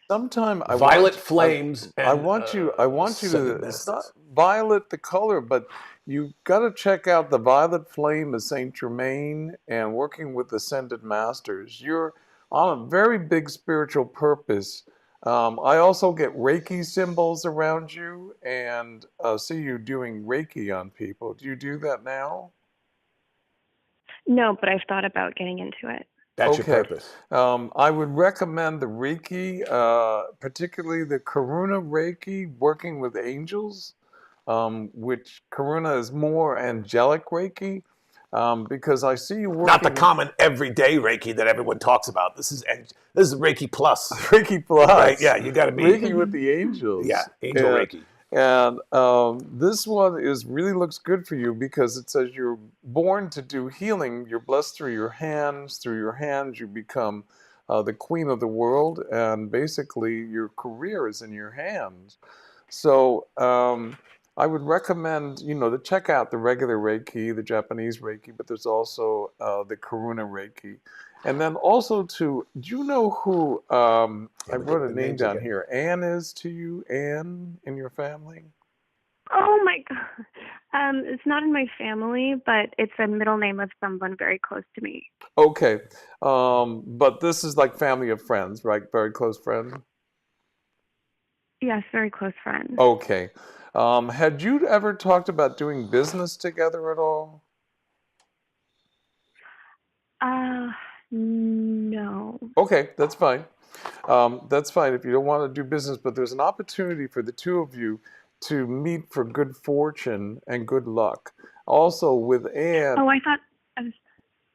Sometime violet flames. I want you to. It's not violet the color, but you got to check out the Violet Flame of Saint Germain and working with Ascended Masters. You're on a very big spiritual purpose. I also get Reiki symbols around you and see you doing Reiki on people. Do you do that now? No, but I've thought about getting into it. That's your purpose. I would recommend the Reiki, particularly the Karuna Reiki, working with angels, which Karuna is more angelic Reiki, because I see you working... Not the common everyday Reiki that everyone talks about. This is Reiki Plus. Reiki Plus. Right, yeah, you got to be... Reiki with the angels. Yeah, angel Reiki. And this one really looks good for you because it says you're born to do healing. You're blessed through your hands. Through your hands, you become the queen of the world. And basically, your career is in your hands. So I would recommend, to check out the regular Reiki, the Japanese Reiki, but there's also the Karuna Reiki. And then also do you know who, I wrote a name down here, Anne is to you, Anne, in your family? Oh my God. It's not in my family, but it's a middle name of someone very close to me. Okay. But this is like family of friends, right? Very close friend? Yes, very close friend. Okay. Had you ever talked about doing business together at all? No. Okay, that's fine. That's fine if you don't want to do business, but there's an opportunity for the two of you to meet for good fortune and good luck. Also with Anne. Oh, I thought.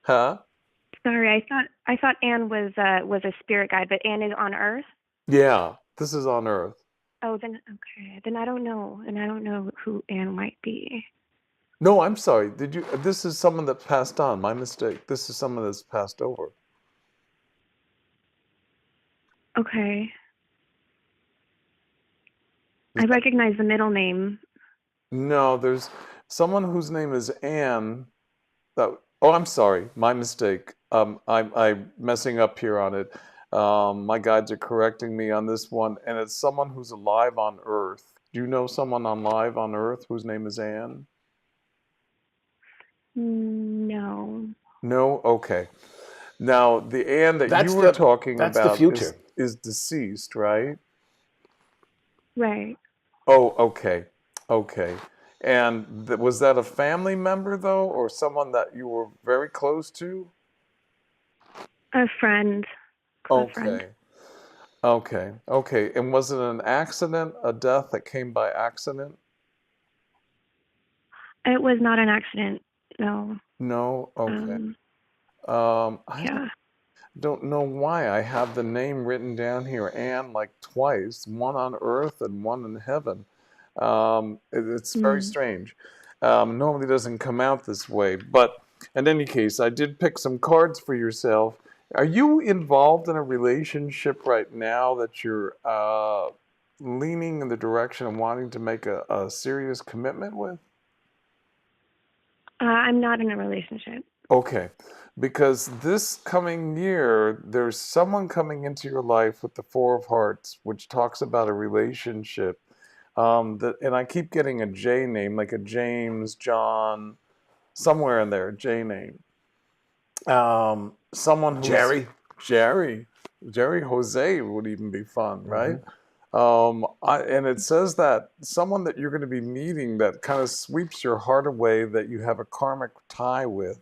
Huh? Sorry, I thought Anne was a spirit guide, but Anne is on Earth. Yeah, this is on Earth. Oh, then okay. Then I don't know, and I don't know who Anne might be. No, I'm sorry. This is someone that passed on. My mistake. This is someone that's passed over. Okay. I recognize the middle name. No, there's someone whose name is Anne. Oh, I'm sorry. My mistake. I'm messing up here on it. My guides are correcting me on this one, and it's someone who's alive on Earth. Do you know someone alive on Earth whose name is Anne? No. No? Okay. Now, the Anne that you were talking about the future. Is deceased, right? Right. Oh, okay. Okay. And was that a family member, though, or someone that you were very close to? A friend. Okay. Friend. Okay. Okay. And was it an accident, a death that came by accident? It was not an accident. No. No? Okay. I don't know why I have the name written down here, Anne, like twice, one on Earth and one in heaven. It's very strange. Normally doesn't come out this way. But in any case, I did pick some cards for yourself. Are you involved in a relationship right now that you're leaning in the direction of wanting to make a serious commitment with? I'm not in a relationship. Okay, because this coming year, there's someone coming into your life with the Four of Hearts, which talks about a relationship. And I keep getting a J name, like a James, John, somewhere in there, J name. Someone who's Jerry. Jerry Jose would even be fun, right? And it says that someone that you're going to be meeting that kind of sweeps your heart away, that you have a karmic tie with.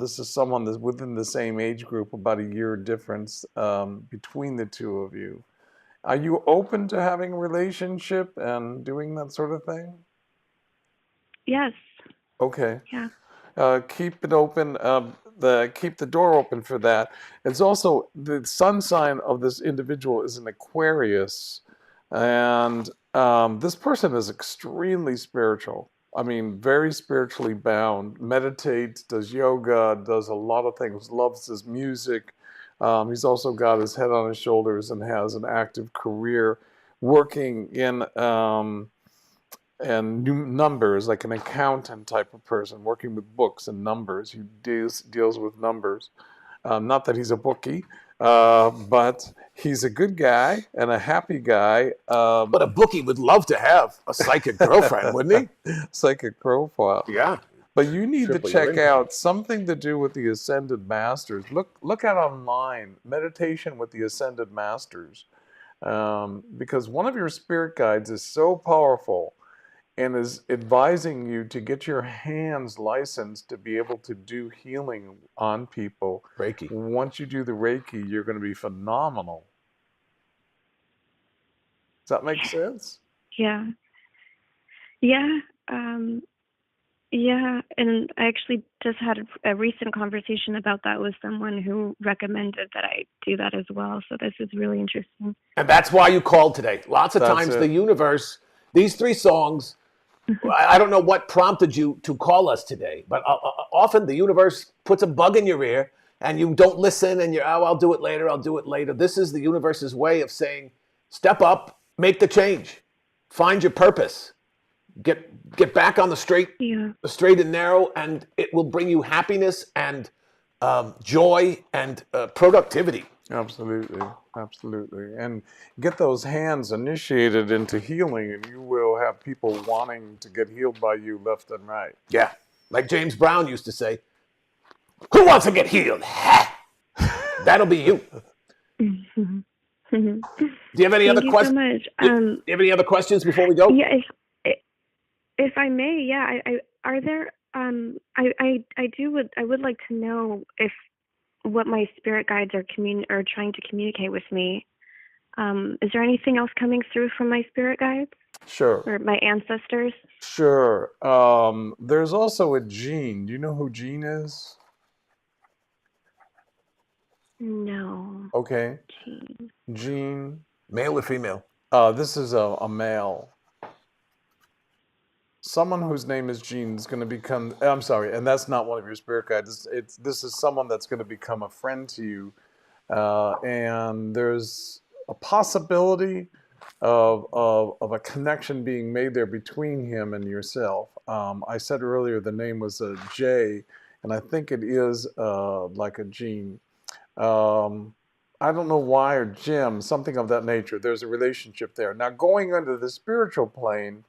This is someone that's within the same age group, about a year difference between the two of you. Are you open to having a relationship and doing that sort of thing? Yes. Okay. Yeah. Keep it open. Keep the door open for that. It's also the sun sign of this individual is an Aquarius, and this person is extremely spiritual. I mean, very spiritually bound. Meditates, does yoga, does a lot of things. Loves his music. He's also got his head on his shoulders and has an active career working in and numbers, like an accountant type of person, working with books and numbers. He deals with numbers. Not that he's a bookie, but he's a good guy and a happy guy. But a bookie would love to have a psychic girlfriend, wouldn't he? Psychic profile. Yeah. But you need Triple to check your income. out something to do with the Ascended Masters. Look at online, meditation with the Ascended Masters. Because one of your spirit guides is so powerful and is advising you to get your hands licensed to be able to do healing on people. Reiki. Once you do the Reiki, you're going to be phenomenal. Does that make sense? Yeah. Yeah. Yeah. And I actually just had a recent conversation about that with someone who recommended that I do that as well. So this is really interesting. And that's why you called today. Lots of times the universe, these three songs, I don't know what prompted you to call us today, but often the universe puts a bug in your ear and you don't listen and you're, oh, I'll do it later. This is the universe's way of saying, step up, make the change, find your purpose, get back on the straight and narrow, and it will bring you happiness and joy and productivity. Absolutely. And get those hands initiated into healing, and you will have people wanting to get healed by you left and right. Yeah. Like James Brown used to say, who wants to get healed? That'll be you. Do you have any other questions? Thank you so much. Do you have any other questions before we go? Yeah, if I may, yeah. Are there? I would like to know if what my spirit guides are trying to communicate with me. Is there anything else coming through from my spirit guides? Sure. Or my ancestors? Sure. There's also a Jean. Do you know who Jean is? No. Okay. Jean. Jean. Male or female? This is a male. Someone whose name is Jean is going to become, I'm sorry, and that's not one of your spirit guides. This is someone that's going to become a friend to you. And there's a possibility of a connection being made there between him and yourself. I said earlier the name was a J, and I think it is like a Jean. I don't know why, or Jim, something of that nature. There's a relationship there. Now, going under the spiritual plane,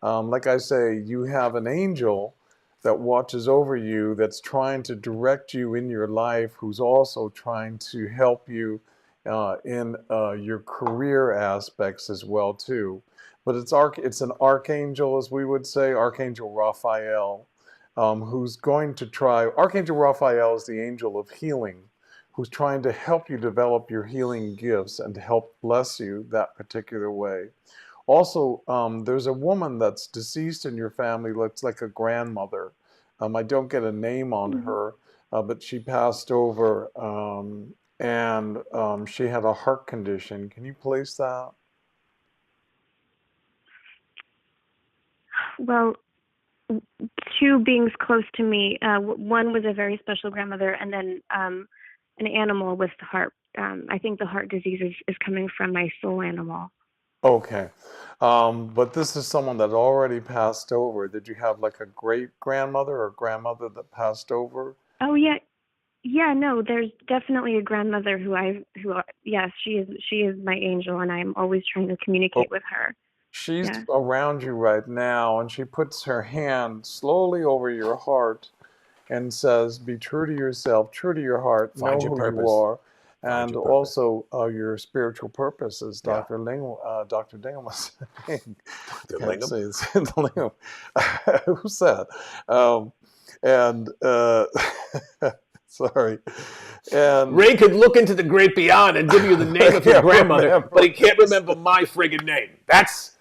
like I say, you have an angel that watches over you, that's trying to direct you in your life, who's also trying to help you in your career aspects as well too. But it's an archangel, as we would say, Archangel Raphael, who's going to try. Archangel Raphael is the angel of healing, who's trying to help you develop your healing gifts and to help bless you that particular way. Also, there's a woman that's deceased in your family, looks like a grandmother. I don't get a name on her, but she passed over, and she had a heart condition. Can you place that? Well, two beings close to me. One was a very special grandmother, and then an animal with the heart. I think the heart disease is coming from my soul animal. Okay. But this is someone that already passed over. Did you have like a great grandmother or grandmother that passed over? Oh yeah, yeah. No, there's definitely a grandmother yes, she is my angel, and I'm always trying to communicate with her. She's Yeah. around you right now, and she puts her hand slowly over your heart and says, be true to yourself, true to your heart, Find know your who purpose. you are, Find and your purpose. also your spiritual purpose, as Yeah. Dr. Dingham was saying. Dr. Can't Lingham? say it's Lingham. Who's that? And sorry. And Ray could look into the great beyond and give you the name of your grandmother, but he can't remember my friggin' name. That's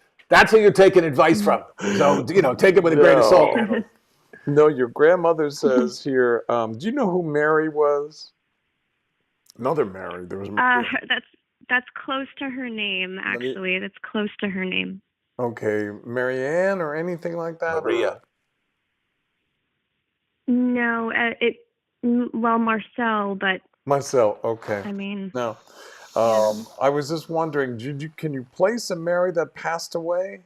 who you're taking advice from. So, take it with a grain of salt. Natalie. No, your grandmother says here, do you know who Mary was? Another Mary. There was. That's close to her name, actually. That's close to her name. Okay, Marianne or anything like that? Maria. No, Marcel, but. Marcel, okay. I mean. No. I was just wondering, can you place a Mary that passed away?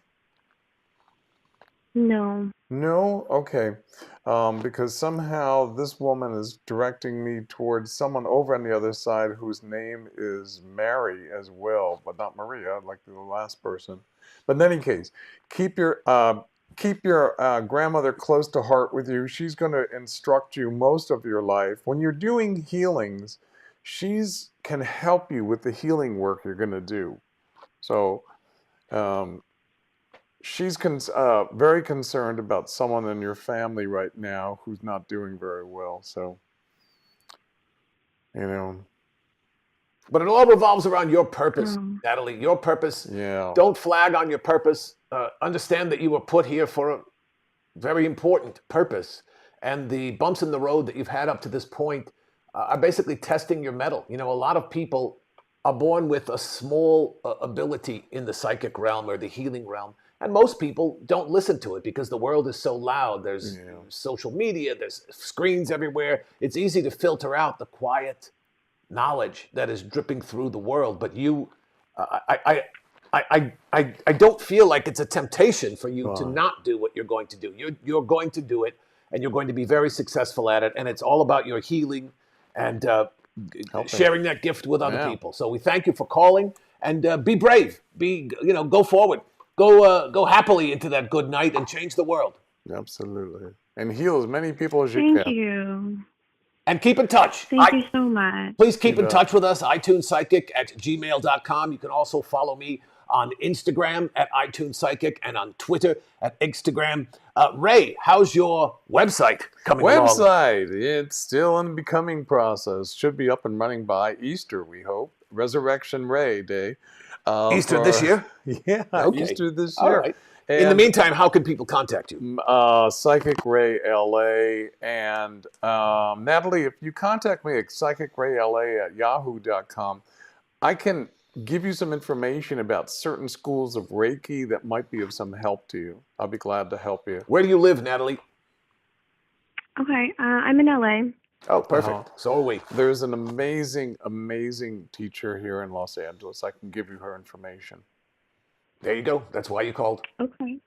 No. No? Okay. Because somehow this woman is directing me towards someone over on the other side whose name is Mary as well, but not Maria, like the last person. But in any case, keep your grandmother close to heart with you. She's going to instruct you most of your life. When you're doing healings, she's can help you with the healing work you're going to do. So, she's very concerned about someone in your family right now who's not doing very well. So, But it all revolves around your purpose, Natalie. Your purpose. Yeah. Don't flag on your purpose. Understand that you were put here for a very important purpose. And the bumps in the road that you've had up to this point are basically testing your mettle. A lot of people are born with a small ability in the psychic realm or the healing realm. And most people don't listen to it because the world is so loud. There's social media, there's screens everywhere. It's easy to filter out the quiet knowledge that is dripping through the world. But I don't feel like it's a temptation for you to not do what you're going to do. You're going to do it, and you're going to be very successful at it. And it's all about your healing and sharing that gift with other people. So we thank you for calling, and be brave. Go forward. Go happily into that good night and change the world. Absolutely. And heal as many people as you can. Thank you. And keep in touch. Thank you so much. Please keep in touch with us, iTunesPsychic@gmail.com. You can also follow me on Instagram at iTunesPsychic and on Twitter at Instagram. Ray, how's your website coming along? Website, it's still in the becoming process. Should be up and running by Easter, we hope. Resurrection Ray Day. Easter this year? Yeah, okay. Easter this All year. right. In the meantime, how can people contact you? Psychic Ray LA. And Natalie, if you contact me at psychicrayla@yahoo.com, I can give you some information about certain schools of Reiki that might be of some help to you. I'll be glad to help you. Where do you live, Natalie? Okay, I'm in LA. Oh, perfect. So are we. There's an amazing, amazing teacher here in Los Angeles. I can give you her information. There you go. That's why you called. Okay.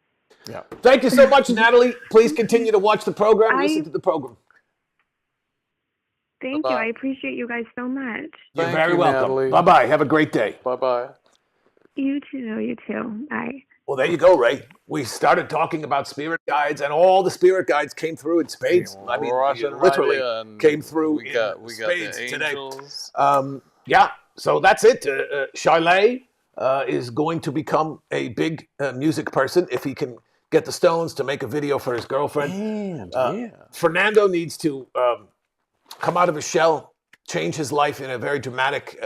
Yeah. Thank you so much, Natalie. Please continue to watch the program. Listen to the program. Thank you. I appreciate you guys so much. You're very welcome. Bye-bye. Have a great day. Bye-bye. You too. You too. Bye. Well, there you go, Ray. We started talking about spirit guides, and all the spirit guides came through in spades. I mean, literally came through in spades today. Yeah, so that's it. Charlet is going to become a big music person if he can get the Stones to make a video for his girlfriend. Fernando needs to come out of his shell, change his life in a very dramatic,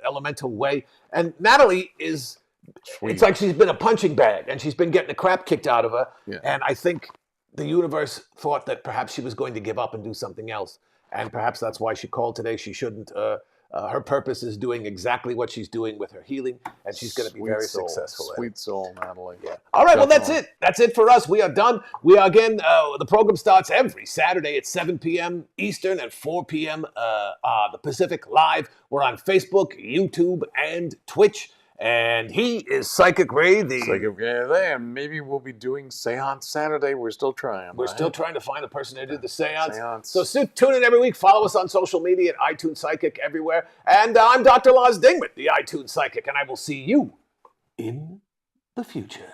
elemental way. And Natalie is... Sweet. It's like she's been a punching bag, and she's been getting the crap kicked out of her. Yeah. And I think the universe thought that perhaps she was going to give up and do something else. And perhaps that's why she called today. She shouldn't. Her purpose is doing exactly what she's doing with her healing, and she's going to be very successful. Sweet soul, Natalie. Yeah. All right, well, that's it. That's it for us. We are done. We are again, the program starts every Saturday at 7 p.m. Eastern and 4 p.m. The Pacific live. We're on Facebook, YouTube, and Twitch. And he is Psychic Ray, Psychic Ray, and maybe we'll be doing Seance Saturday. We're still trying. We're right? still trying to find a person to do the seance. Seance. So tune in every week. Follow us on social media at iTunes Psychic everywhere. And I'm Dr. Loz Dingman, the iTunes Psychic, and I will see you in the future.